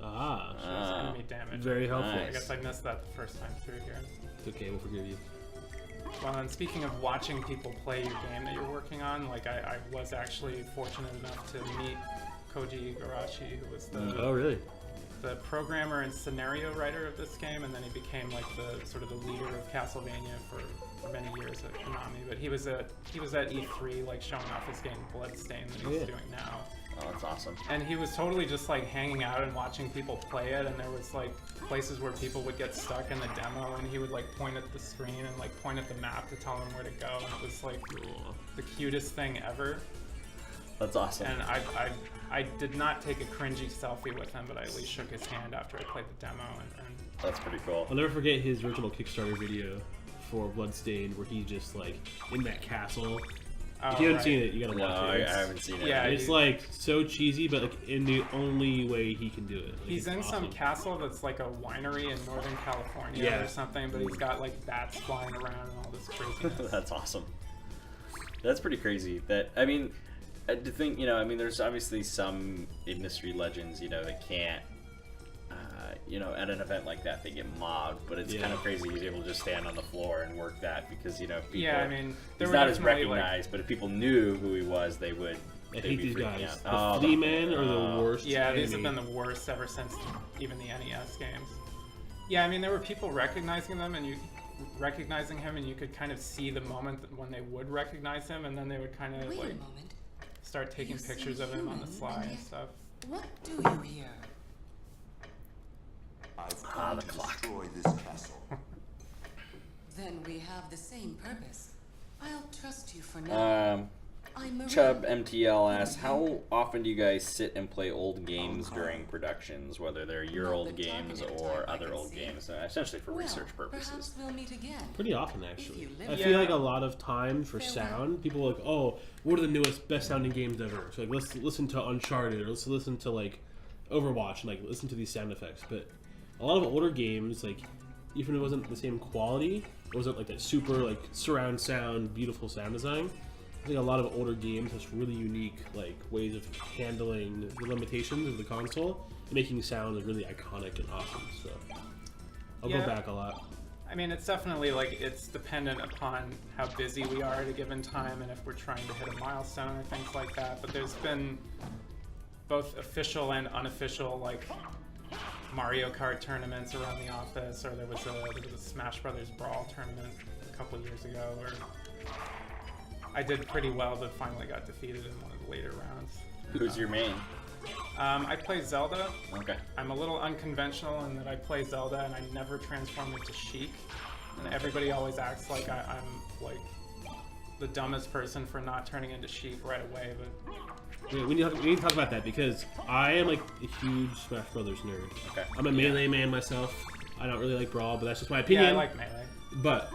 Enemy damage. Very helpful. Nice. I guess I missed that the first time through here. It's okay, we'll forgive you. Well, and speaking of watching people play your game that you're working on, like I was actually fortunate enough to meet Koji Igarashi, who was Oh, really? the programmer and scenario writer of this game, and then he became like the sort of the leader of Castlevania for many years at Konami. But he was at E3, like showing off his game Bloodstained that he's doing now. Oh, that's awesome. And he was totally just like hanging out and watching people play it, and there was like places where people would get stuck in the demo, and he would like point at the screen and like point at the map to tell them where to go, and it was like the cutest thing ever. That's awesome. And I did not take a cringy selfie with him, but I at least shook his hand after I played the demo, and That's pretty cool. I'll never forget his original Kickstarter video for Bloodstained, where he's just like in that castle. If you haven't seen it, you gotta No, watch I it. haven't seen it. Yeah, It's like so cheesy, but like in the only way he can do it. Like, he's it's in some awesome. castle that's like a winery in Northern California Yeah. or something, but he's got like bats flying around and all this craziness. That's awesome. That's pretty crazy. That, I mean, to think, I mean, there's obviously some industry legends, that can't, at an event like that, they get mobbed, but it's kind of crazy he's able to just stand on the floor and work that because, people, Yeah, I mean, there he's were not as definitely, recognized, but if people knew who he was, they would. I they'd hate be these freaking guys. out. The Flea Men are the worst. Yeah, these have enemy. been the worst ever since even the NES games. Yeah, I mean, there were people recognizing him, and you could kind of see the moment when they would recognize him, and then they would kind of Wait a like moment. start taking You seem pictures of him on the human, sly and and yet- stuff. What do you here? I've come the to clock. destroy this castle. Then we have the same purpose. I'll trust you for now. I'm Maria. Chubb MTL asks, how often do you guys sit and play old games during productions, whether they're your Not old the games targeted or type, I other can old see. games, essentially for Well, research perhaps purposes? we'll meet again. Pretty often, actually. you live I there. feel like a lot of times for Farewell. sound, people are like, oh, what are the newest, best sounding games ever? So like, let's listen to Uncharted, or let's listen to like Overwatch, and like listen to these sound effects. But a lot of older games, like even if it wasn't the same quality, it wasn't like that super like surround sound, beautiful sound design. I think a lot of older games has really unique like ways of handling the limitations of the console and making sound really iconic and awesome. So I'll Yeah. go back a lot. I mean, it's definitely like it's dependent upon how busy we are at a given time and if we're trying to hit a milestone or things like that. But there's been both official and unofficial like Mario Kart tournaments around the office, or there was a Smash Brothers Brawl tournament a couple years ago where I did pretty well, but finally got defeated in one of the later rounds. Who's your main? I play Zelda. Okay. I'm a little unconventional in that I play Zelda and I never transform into Sheik. And everybody always acts like I'm like the dumbest person for not turning into Sheik right away, but Yeah, we need to talk about that because I am like a huge Smash Brothers nerd. Okay. I'm a Melee man myself. I don't really like Brawl, but that's just my opinion. yeah, I like Melee. But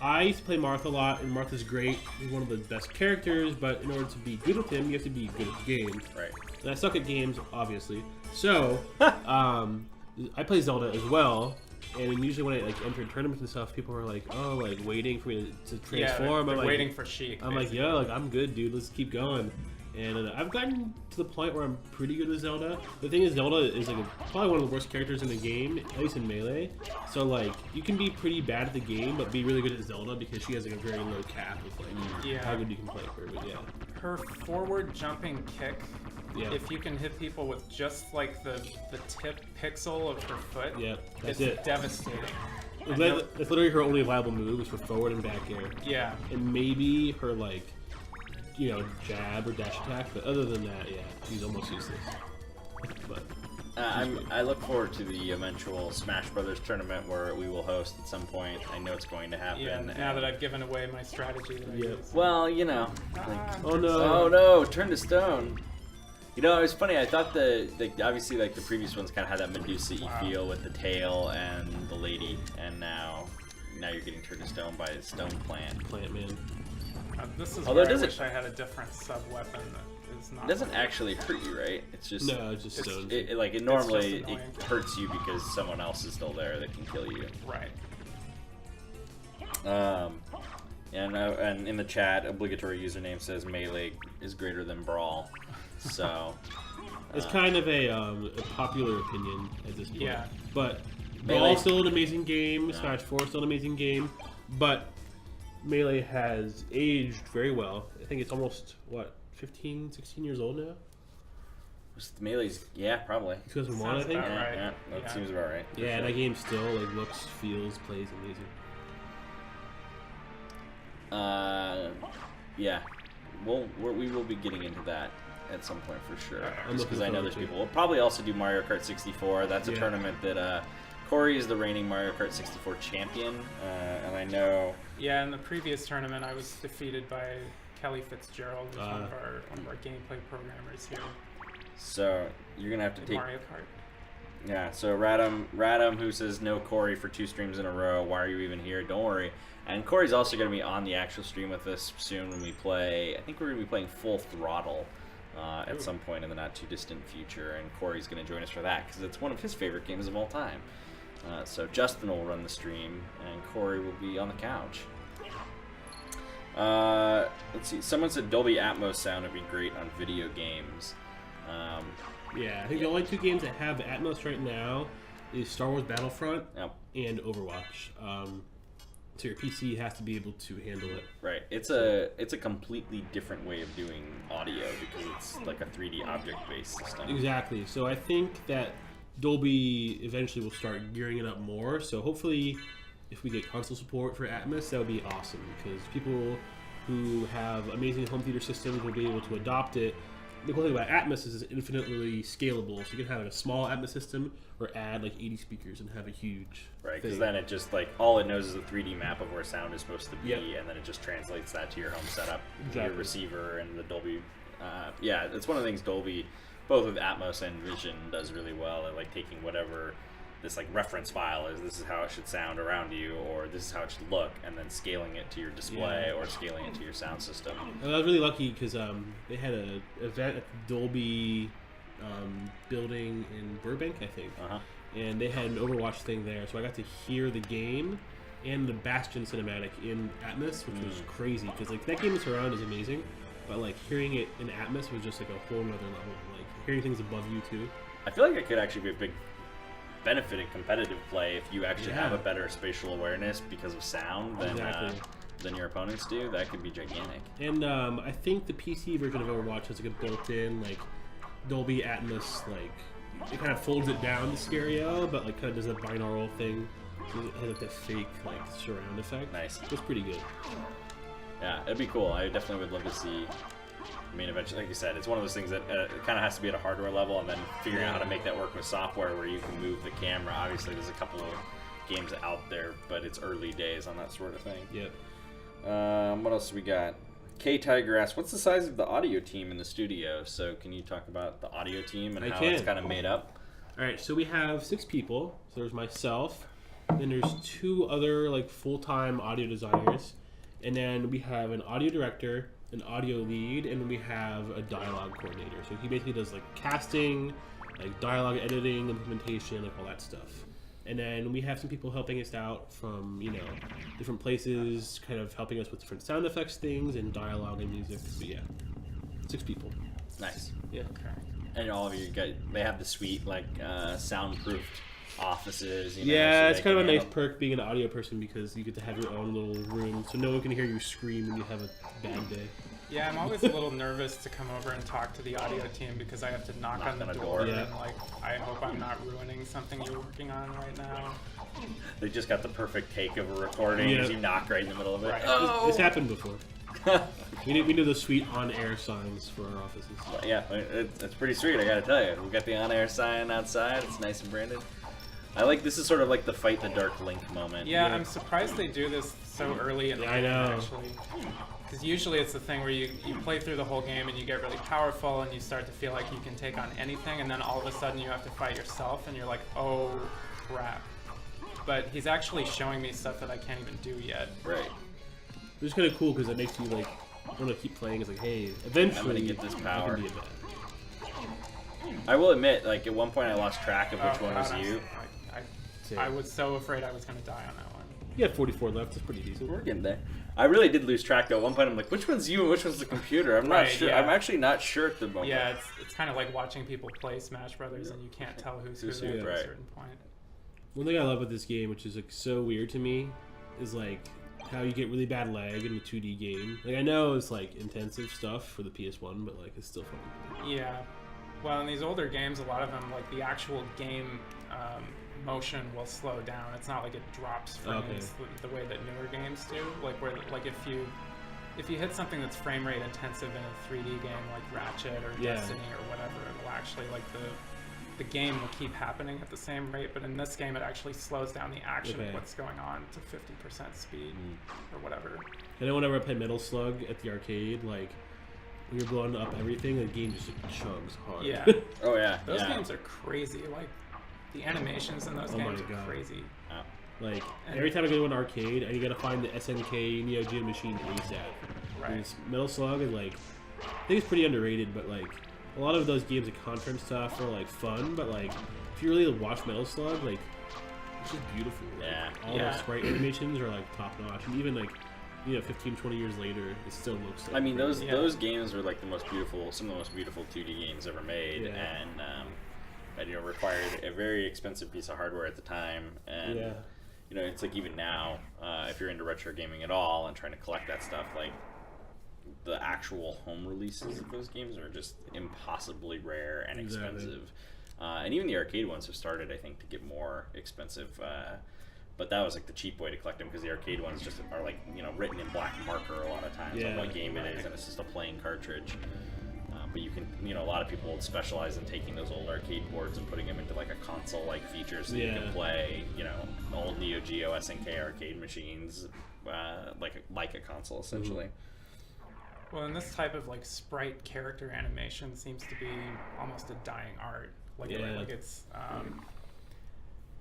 I used to play Marth a lot, and Martha's great. He's one of the best characters, but in order to be good with him, you have to be good at the game. Right. And I suck at games, obviously. So, I play Zelda as well. And usually when I like enter tournaments and stuff, people are like, "Oh, like waiting for me to Yeah, transform." they're I'm like, waiting for Sheik. I'm like, basically. "Yo, like I'm good, dude. Let's keep going." And I've gotten to the point where I'm pretty good with Zelda. The thing is, Zelda is like probably one of the worst characters in the game, at least in Melee. So like, you can be pretty bad at the game, but be really good at Zelda because she has like a very low cap with like Yeah. how good you can play her. But yeah, Her forward jumping kick, Yeah. if you can hit people with just like the tip pixel of her foot, yeah, that's it's it. devastating. And That's literally her only viable move is for forward and back air, yeah. and maybe her like, jab or dash attack. But other than that, yeah, she's almost useless. But I look forward to the eventual Smash Brothers tournament where we will host at some point. I know it's going to happen. Yeah, now that I've given away my strategy that I Yep. use. Well, oh no, oh no, turn to stone. You know, it was funny. I thought obviously like the previous ones kind of had that Medusa-y feel with the tail and the lady, and now you're getting turned to stone by a stone plant. Plant man. This is Although where I does it- wish I had a different sub-weapon that is not... It doesn't actually hurt you, right? It's just No, it's just stone. it normally annoying. it hurts you because someone else is still there that can kill you. Right. And in the chat, obligatory username says melee is greater than brawl. So It's kind of a popular opinion at this point. Yeah. But Melee- Brawl's still an amazing game. Yeah. Smash 4 is still an amazing game. But Melee has aged very well. I think it's almost, 15, 16 years old now? melee's probably. 2001, I Sounds think. about Yeah, right. yeah, that Yeah. seems about right. for Yeah, sure. that game still looks, feels, plays amazing. Yeah, we will be getting into that at some point for sure. I'm Just because looking I know forward there's to it. people. We'll probably also do Mario Kart 64. That's a Yeah. tournament that Corey is the reigning Mario Kart 64 champion, and I know. Yeah, in the previous tournament, I was defeated by Kelly Fitzgerald, who's one of our gameplay programmers here So you're gonna have to in take. Mario Kart. Yeah. So Radam, who says no Corey for 2 streams in a row. Why are you even here? Don't worry. And Corey's also gonna be on the actual stream with us soon when we play. I think we're gonna be playing Full Throttle. At some point in the not too distant future, and Corey's going to join us for that because it's one of his favorite games of all time. So Justin will run the stream, and Corey will be on the couch. Let's see. Someone said Dolby Atmos sound would be great on video games. Yeah, I think the only 2 games that have Atmos right now is Star Wars Battlefront Yep. and Overwatch. So your PC has to be able to handle it. Right. It's a completely different way of doing audio because it's like a 3D object-based system. Exactly. So I think that Dolby eventually will start gearing it up more. So hopefully, if we get console support for Atmos, that would be awesome because people who have amazing home theater systems will be able to adopt it. The cool thing about Atmos is it's infinitely scalable. So you can have a small Atmos system or add like 80 speakers and have a huge Right, because thing. then it just like all it knows is a 3D map of where sound is supposed to be, Yep. and then it just translates that to your home setup, Exactly. your receiver, and the Dolby. Yeah, it's one of the things Dolby, both with Atmos and Vision, does really well at like taking whatever this like reference file is. This is how it should sound around you, or this is how it should look, and then scaling it to your display or scaling it to your sound system. I was really lucky because they had an event at the Dolby building in Burbank, I think. And they had an Overwatch thing there, so I got to hear the game and the Bastion cinematic in Atmos, which was crazy because like that game in surround is amazing, but like hearing it in Atmos was just like a whole nother level. Like hearing things above you too. I feel like it could actually be a big benefit in competitive play if you actually have Yeah. a better spatial awareness because of sound than your opponents do. That could be gigantic. And I think the PC version of Overwatch has like a built-in like Dolby Atmos, like it kind of folds it down to stereo, but like kind of does a binaural thing. It has like that fake like surround effect. Nice. It's pretty good. Yeah, it'd be cool. I definitely would love to see. I mean, eventually, like you said, it's one of those things that it kind of has to be at a hardware level, and then figuring out how to make that work with software where you can move the camera. Obviously, there's a couple of games out there, but it's early days on that sort of thing. Yep. What else we got? K Tiger asks, what's the size of the audio team in the studio? So can you talk about the audio team and I how it's can. kind of made up? All right, so we have 6 people. So there's myself, then there's 2 other like full-time audio designers, and then we have an audio director, an audio lead, and then we have a dialogue coordinator. So he basically does like casting, like dialogue editing, implementation, like all that stuff. And then we have some people helping us out from, different places, kind of helping us with different sound effects things and dialogue and music. But yeah, 6 people. Nice. Yeah. Okay. And all of you guys, they have the suite, like, soundproofed offices. Yeah, so it's they kind of can a nice handle- perk being an audio person because you get to have your own little room, so no one can hear you scream when you have a bad day. Yeah, I'm always a little nervous to come over and talk to the audio team because I have to knock on the door. Yeah. And like, I hope I'm not ruining something you're working on right now. They just got the perfect take of a recording Yeah. as you knock right in the middle of it. Right. This happened before. We do the sweet on-air signs for our offices. Yeah, it's pretty sweet, I gotta tell you. We got the on-air sign outside. It's nice and branded. I like, this is sort of like the Fight the Dark Link moment. Yeah, I'm surprised they do this so early in the I game, know. actually. Because usually it's the thing where you play through the whole game and you get really powerful and you start to feel like you can take on anything, and then all of a sudden you have to fight yourself and you're like, oh crap. But he's actually showing me stuff that I can't even do yet. Right. Which is kind of cool because it makes you like want to keep playing. It's like, hey, eventually I'm gonna get this power. I can be a bad. I will admit, like at one point I lost track of which one was you. I was so afraid I was going to die on that one. You had 44 left. It's pretty decent. We're getting there. I really did lose track though. At one point I'm like, which one's you and which one's the computer? I'm not sure. Yeah. I'm actually not sure at the moment. Yeah, it's kind of like watching people play Smash Brothers and you can't tell who's who at a certain point. One thing I love about this game, which is like so weird to me, is like how you get really bad lag in a 2D game. Like I know it's like intensive stuff for the PS1, but like it's still fun. Yeah. Well, in these older games, a lot of them, like the actual game motion will slow down. It's not like it drops frames the way that newer games do. Like where, like if you hit something that's frame rate intensive in a 3D game like Ratchet or Destiny or whatever, it'll actually like the game will keep happening at the same rate. But in this game, it actually slows down the action of what's going on to 50% speed or whatever. I know whenever I play Metal Slug at the arcade, like when you're blowing up everything, the game just chugs hard. Yeah. Oh yeah. Those games are crazy. Like the animations in those games are crazy. Like every time I go to an arcade, I gotta find the SNK Neo Geo machine ASAP. Right. Metal Slug is like, I think it's pretty underrated, but like a lot of those games, like Contra and stuff, are like fun. But like if you really watch Metal Slug, like it's just beautiful. Like, all those sprite animations are like top notch, and even like 15, 20 years later, it still looks like. I mean, those games were like some of the most beautiful 2D games ever made, and required a very expensive piece of hardware at the time, and it's like even now, if you're into retro gaming at all and trying to collect that stuff, like the actual home releases of those games are just impossibly rare and expensive, and even the arcade ones have started, I think, to get more expensive. But that was like the cheap way to collect them, because the arcade ones just are like written in black marker a lot of times on what game it is, and it's just a plain cartridge. But you can, a lot of people specialize in taking those old arcade boards and putting them into like a console-like feature, so you can play, old Neo Geo SNK arcade machines, like a console essentially. Well, and this type of like sprite character animation seems to be almost a dying art. Like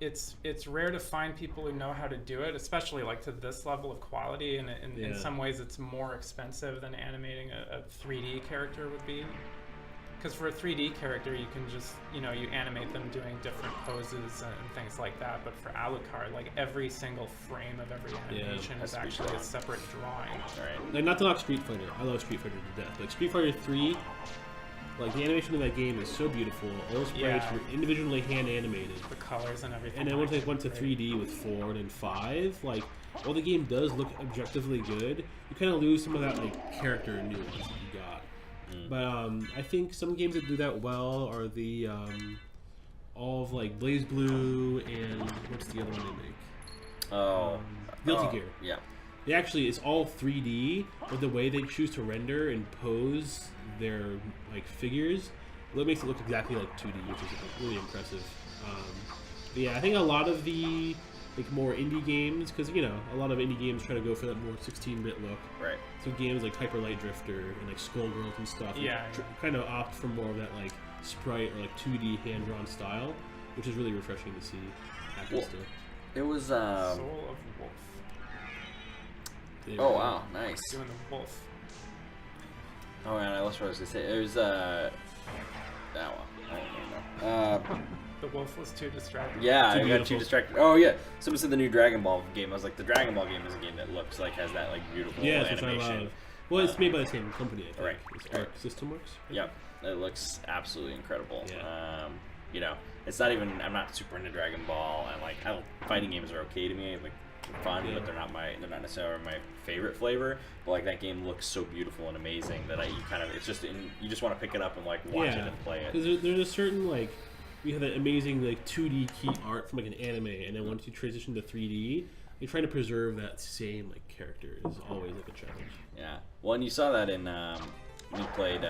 it's rare to find people who know how to do it, especially like to this level of quality, and in some ways it's more expensive than animating a 3D character would be. Because for a 3D character, you can just, you animate them doing different poses and things like that. But for Alucard, like every single frame of every animation is actually a separate drawing. Right. Like, not to knock Street Fighter. I love Street Fighter to death. Like Street Fighter 3, like the animation of that game is so beautiful. All those sprites were individually hand animated. The colors and everything. And then once they went to 3D with 4 and then 5, like while the game does look objectively good, you kind of lose some of that like character nuance that you got. But I think some games that do that well are the all of like Blaze Blue and what's the other one they make? Guilty Gear. Yeah. They actually, it's all 3D, but the way they choose to render and pose their like figures, that makes it look exactly like 2D, which is really impressive. But yeah, I think a lot of the like more indie games, because a lot of indie games try to go for that more 16-bit look. Right. So games like Hyper Light Drifter and like Skullgirls and stuff, kind of opt for more of that like sprite or like 2D hand-drawn style, which is really refreshing to see happen still. It was Soul of Wolf. Oh wow, nice. Doing the wolf. Oh man, I lost what I was gonna say. It was I don't know. The wolf was too distracting. Yeah, I got too distracted. Oh yeah, someone said the new Dragon Ball game. I was like, the Dragon Ball game is a game that looks like has that like beautiful animation. Which I love. Well, it's made by the same company, I think. Right. It's Arc System Works. Right? Yep, it looks absolutely incredible. Yeah. It's not even. I'm not super into Dragon Ball, and like fighting games are okay to me. Like they're fun, but they're not necessarily my favorite flavor. But like that game looks so beautiful and amazing that you just want to pick it up and like watch it and play it. Because there's a certain like. We have that amazing like 2D key art from like an anime, and then once you transition to 3D, you're trying to preserve that same like character is always like a challenge. Yeah. Well, and you saw that in when you played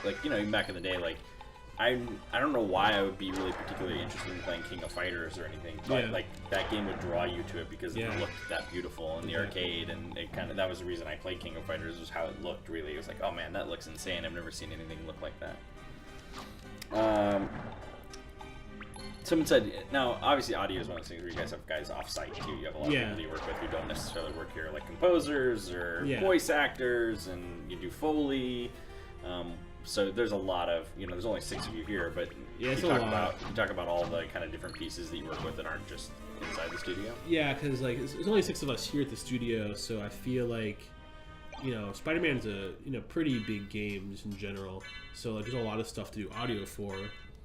like even back in the day, like I don't know why I would be really particularly interested in playing King of Fighters or anything, but like that game would draw you to it because it looked that beautiful in the arcade, and it kind of that was the reason I played King of Fighters, was how it looked. Really, it was like, oh man, that looks insane. I've never seen anything look like that. Someone said, now obviously audio is one of those things where you guys have guys off-site too. You have a lot of people that you work with who don't necessarily work here, like composers or voice actors, and you do Foley. So there's a lot of, there's only 6 of you here, but you talk about all the kind of different pieces that you work with that aren't just inside the studio. Yeah, because like there's only 6 of us here at the studio, so I feel like, Spider-Man's a pretty big game just in general. So like there's a lot of stuff to do audio for,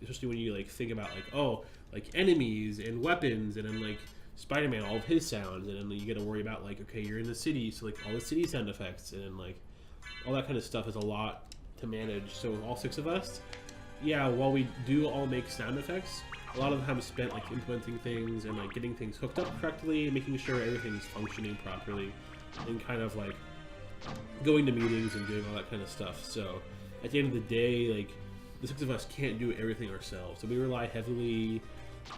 especially when you like think about like enemies and weapons, and then like Spider-Man, all of his sounds, and then you got to worry about like, okay, you're in the city, so like all the city sound effects, and then like all that kind of stuff is a lot to manage. So with all 6 of us, while we do all make sound effects, a lot of the time is spent like implementing things and like getting things hooked up correctly, making sure everything's functioning properly, and kind of like going to meetings and doing all that kind of stuff. So at the end of the day, like the 6 of us can't do everything ourselves, so we rely heavily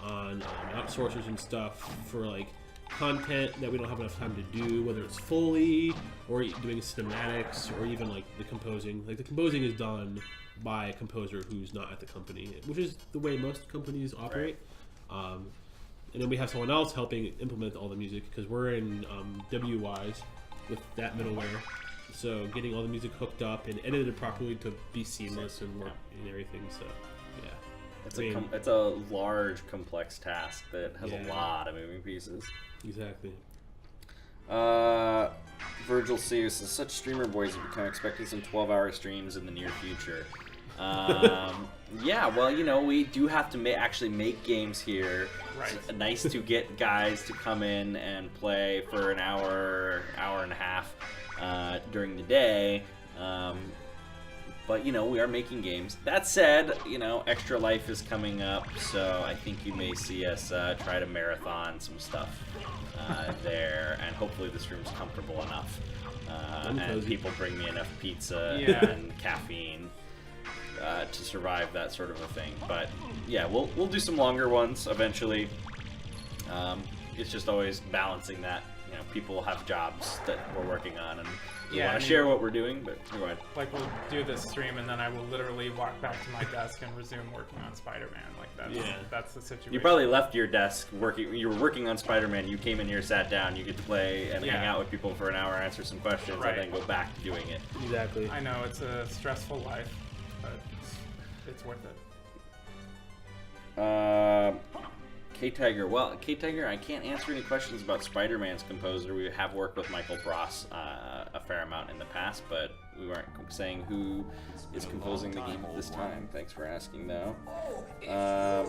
on outsourcers and stuff for like content that we don't have enough time to do, whether it's Foley or doing cinematics or even like the composing. Like the composing is done by a composer who's not at the company, which is the way most companies operate. And then we have someone else helping implement all the music, because we're in WYs with that middleware. So getting all the music hooked up and edited properly to be seamless and work and everything. So yeah, it's a large, complex task that has a lot of moving pieces. Exactly. Virgil Seus says, such streamer boys have become expecting some 12-hour streams in the near future. Yeah, well, we do have to actually make games here. Right. It's nice to get guys to come in and play for an hour and a half during the day. But, we are making games. That said, Extra Life is coming up, so I think you may see us try to marathon some stuff there, and hopefully this room's comfortable enough. And people bring me enough pizza and caffeine to survive that sort of a thing. But, yeah, we'll do some longer ones eventually. It's just always balancing that. People have jobs that we're working on, and we want to share what we're doing, but go ahead. Like, we'll do this stream, and then I will literally walk back to my desk and resume working on Spider-Man. Like, that's the situation. You probably left your desk working. You were working on Spider-Man. You came in here, sat down. You get to play and hang out with people for an hour, answer some questions, and then go back to doing it. Exactly. I know it's a stressful life, but it's worth it. K-Tiger. Well, K-Tiger, I can't answer any questions about Spider-Man's composer. We have worked with Michael Bross a fair amount in the past, but we weren't saying who is composing the game at this time. Thanks for asking, though. Can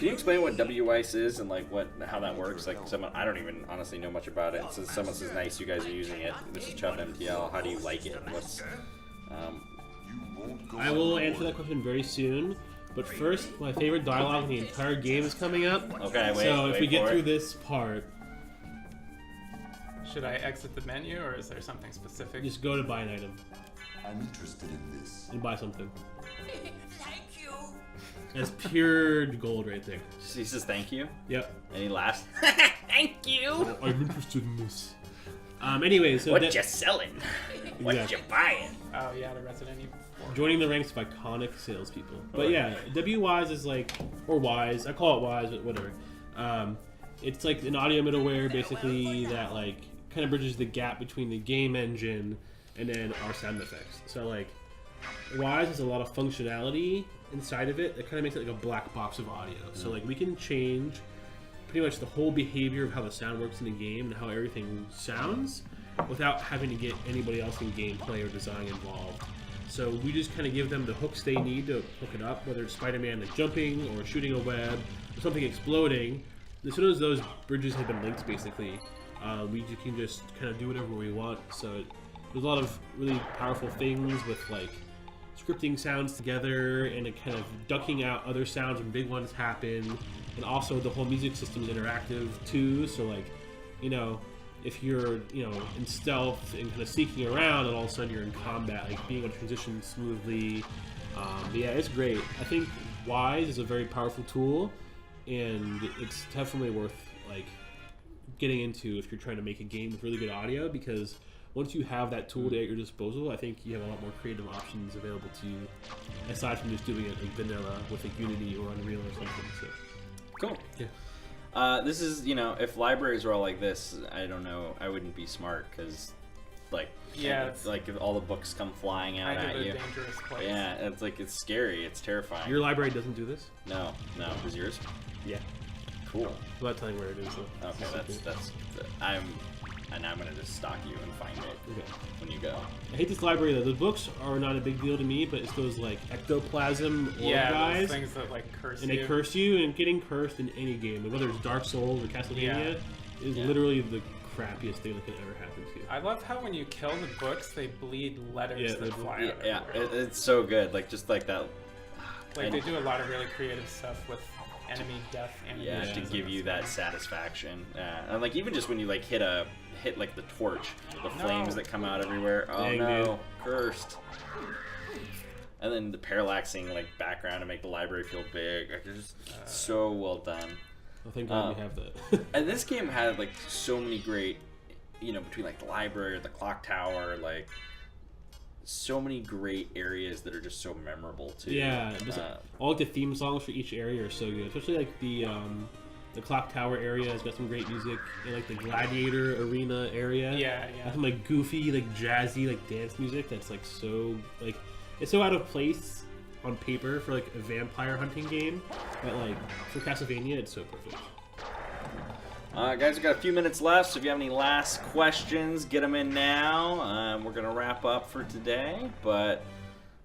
you explain what WICE is and how that works? Like, I don't even honestly know much about it. Someone says, "Nice, you guys are using it." This is Chubb MTL. How do you like it? I will answer that question very soon. But first, my favorite dialogue in the entire game is coming up. Okay, so if we get through this part... Should I exit the menu, or is there something specific? Just go to buy an item. I'm interested in this. And buy something. Thank you. That's pure gold right there. He says thank you? Yep. And he laughs. Thank you! I'm interested in this. Anyway, so... What you selling? What you buying? Oh, yeah, the Resident Evil 4. Joining the ranks of iconic salespeople. But yeah, WWise is like... Or Wise. I call it Wise, but whatever. It's like an audio middleware, basically, that kind of bridges the gap between the game engine and then our sound effects. So Wise has a lot of functionality inside of it that kind of makes it like a black box of audio. So we can change pretty much the whole behavior of how the sound works in the game and how everything sounds without having to get anybody else in gameplay or design involved. So we just kind of give them the hooks they need to hook it up, whether it's Spider-Man jumping or shooting a web or something exploding. As soon as those bridges have been linked, basically, we can just kind of do whatever we want. So there's a lot of really powerful things with scripting sounds together and it kind of ducking out other sounds when big ones happen. And also the whole music system is interactive too. So if you're in stealth and kind of sneaking around and all of a sudden you're in combat, being able to transition smoothly Yeah, it's great. I think Wise is a very powerful tool, and it's definitely worth like getting into if you're trying to make a game with really good audio, because once you have that tool at your disposal, I think you have a lot more creative options available to you, aside from just doing it like vanilla with like Unity or Unreal or something. So Cool. yeah. This is, if libraries were all like this, I don't know, I wouldn't be smart, because, like, if all the books come flying out Kind at of a you. dangerous place. Yeah, it's like, it's scary, it's terrifying. Your library doesn't do this? No, is yours? Yeah. Cool. I'm not telling where it is though. Okay, and I'm gonna just stalk you and find it Okay. when you go. I hate this library though. The books are not a big deal to me, but it's those like ectoplasm orb Yeah, guys. those things that like curse And you. they curse you, and getting cursed in any game, whether it's Dark Souls or Castlevania, is literally the crappiest thing that could ever happen to you. I love how when you kill the books, they bleed letters that fly out Yeah, everywhere. it's so good. Like, just like that. Like and- they do a lot of really creative stuff with enemy death Yeah, animations. to in give this you that game. satisfaction. And like, even just when you like hit like the torch, the flames that come out everywhere. Oh Dang, no, dude. cursed. And then the parallaxing like background to make the library feel big. Like, it's just so well done. Well, thank God we have that. And this game had like so many great, between like the library, the clock tower, like so many great areas that are just so memorable too. Yeah, just, all like the theme songs for each area are so good. Especially like the clock tower area has got some great music, and like the gladiator arena area. Yeah. Has some like goofy, like jazzy, like dance music that's like so like it's so out of place on paper for like a vampire hunting game, but like for Castlevania it's so perfect. Guys, we've got a few minutes left, so if you have any last questions, get them in now. We're going to wrap up for today, but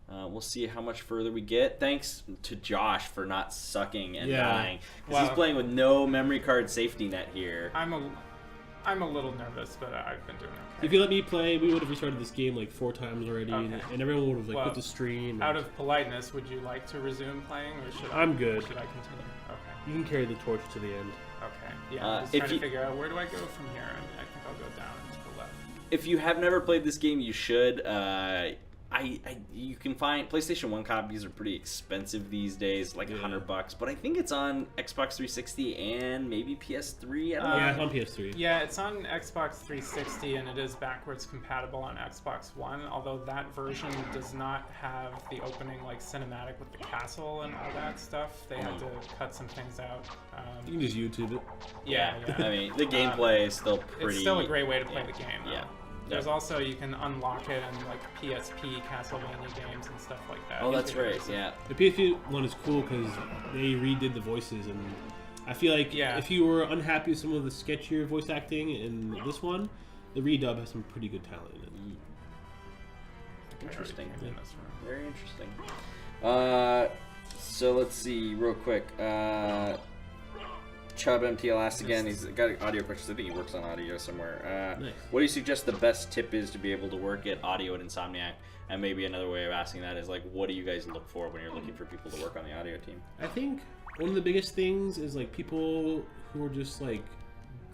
we'll see how much further we get. Thanks to Josh for not sucking and dying. 'Cause he's playing with no memory card safety net here. I'm a little nervous, but I've been doing okay. If you let me play, we would have restarted this game like 4 times already, Okay. and everyone would have like Well, quit the stream. Out of politeness, would you like to resume playing, or should I? I'm good. Should I continue? Okay. You can carry the torch to the end. Okay. Yeah. I'm just if trying you- to figure out where do I go from here, and I think I'll go down and to the left. If you have never played this game, you should. You can find PlayStation 1 copies are pretty expensive these days, like $100, but I think it's on Xbox 360 and maybe PS3. I don't know. Yeah, it's on PS3. Yeah, it's on Xbox 360 and it is backwards compatible on Xbox One, although that version does not have the opening like cinematic with the castle and all that stuff. They had to cut some things out. You can just YouTube it. Yeah. I mean, the gameplay is still pretty. It's still a great way to play the game. Though. Yeah. There's also, you can unlock it in like PSP Castlevania games and stuff like that. Oh, that's right. Yeah. The PSP one is cool because they redid the voices, and I feel like if you were unhappy with some of the sketchier voice acting in this one, the redub has some pretty good talent in it. Interesting. In this room. Very interesting. So let's see, real quick. Chubb MTL asked again. He's got audio questions. I think he works on audio somewhere. Nice. What do you suggest the best tip is to be able to work at audio at Insomniac? And maybe another way of asking that is like, what do you guys look for when you're looking for people to work on the audio team? I think one of the biggest things is like people who are just like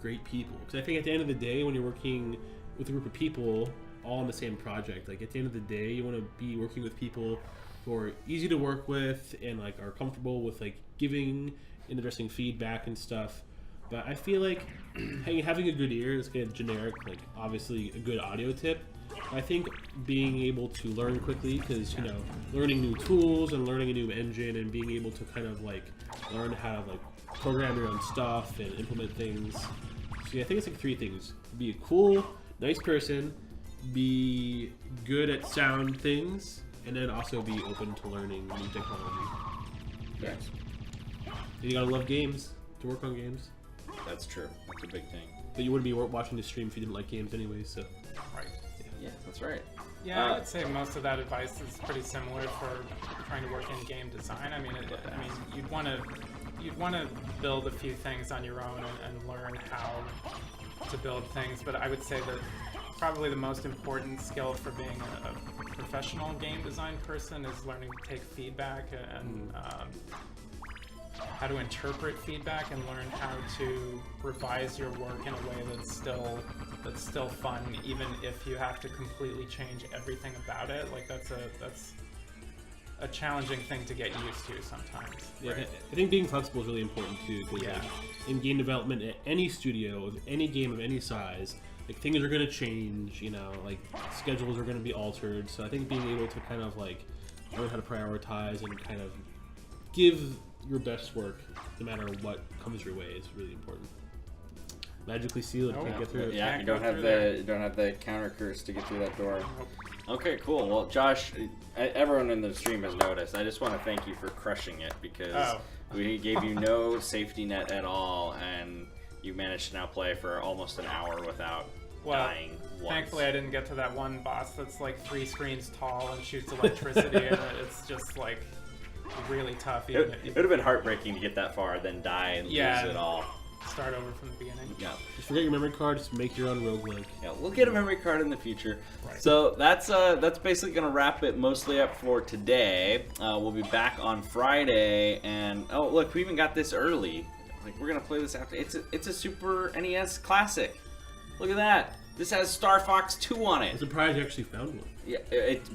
great people. Because I think at the end of the day, when you're working with a group of people all on the same project, like at the end of the day, you want to be working with people who are easy to work with and like are comfortable with like giving and addressing feedback and stuff. But I feel like having a good ear is kind of generic, like obviously a good audio tip. I think being able to learn quickly, because learning new tools and learning a new engine and being able to kind of like learn how to like program your own stuff and implement things. So yeah, I think it's like 3 things: be a cool, nice person, be good at sound things, and then also be open to learning new technology. Yes. And you gotta love games to work on games. That's true. That's a big thing. But you wouldn't be watching the stream if you didn't like games anyway, so. Right. Yeah, that's right. Yeah, I would say most of that advice is pretty similar for trying to work in game design. I mean, you'd want to build a few things on your own and learn how to build things. But I would say that probably the most important skill for being a professional game design person is learning to take feedback and how to interpret feedback and learn how to revise your work in a way that's still fun, even if you have to completely change everything about it. Like a challenging thing to get used to sometimes. Yeah, I think being flexible is really important too. Because like, in game development, at any studio, of any game of any size, like things are going to change. You know, like schedules are going to be altered. So I think being able to kind of like learn how to prioritize and kind of give your best work, no matter what comes your way, is really important. Magically sealed, can't get through it. Yeah, you don't have the counter curse to get through that door. Okay, cool. Well, Josh, everyone in the stream has noticed. I just want to thank you for crushing it because we gave you no safety net at all, and you managed to now play for almost an hour without dying once. Thankfully, I didn't get to that one boss that's like 3 screens tall and shoots electricity, and it's just like really tough. It would have been heartbreaking to get that far, then die and lose it all. Start over from the beginning. Yeah. Just forget your memory card. Just make your own roguelike. Yeah, we'll get a memory card in the future. Right. So that's basically gonna wrap it mostly up for today. We'll be back on Friday, and oh look, we even got this early. Like we're gonna play this after. It's a Super NES classic. Look at that. This has Star Fox 2 on it. I'm surprised you actually found one. Yeah,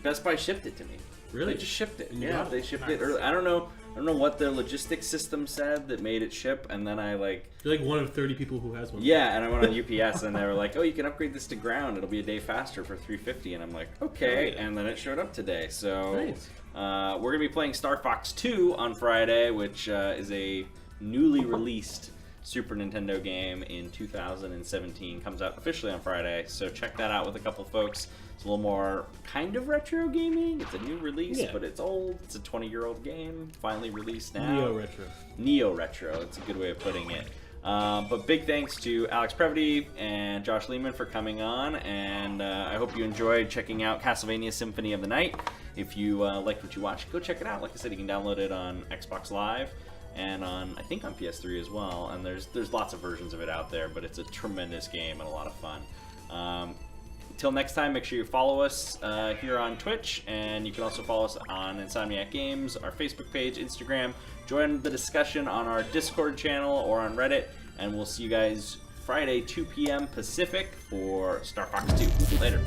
Best Buy shipped it to me. Really? They just shipped it. And you Yeah, got it? they shipped Nice. it early. I don't know what their logistics system said that made it ship, and then I like. You're like one of 30 people who has one. Yeah, and I went on UPS, and they were like, "Oh, you can upgrade this to ground. It'll be a day faster for $350." And I'm like, "Okay." And then it showed up today. So Nice. we're gonna be playing Star Fox 2 on Friday, which is a newly released Super Nintendo game in 2017. Comes out officially on Friday, so check that out with a couple folks. It's a little more kind of retro gaming. It's a new release, but it's old. It's a 20-year-old game, finally released now. Neo-retro. Neo-retro, it's a good way of putting it. But big thanks to Alex Previty and Josh Lehman for coming on, and I hope you enjoyed checking out Castlevania Symphony of the Night. If you liked what you watched, go check it out. Like I said, you can download it on Xbox Live and I think on PS3 as well, and there's lots of versions of it out there, but it's a tremendous game and a lot of fun. Until next time, make sure you follow us here on Twitch, and you can also follow us on Insomniac Games, our Facebook page, Instagram. Join the discussion on our Discord channel or on Reddit, and we'll see you guys Friday, 2 p.m. Pacific for Star Fox 2. Later.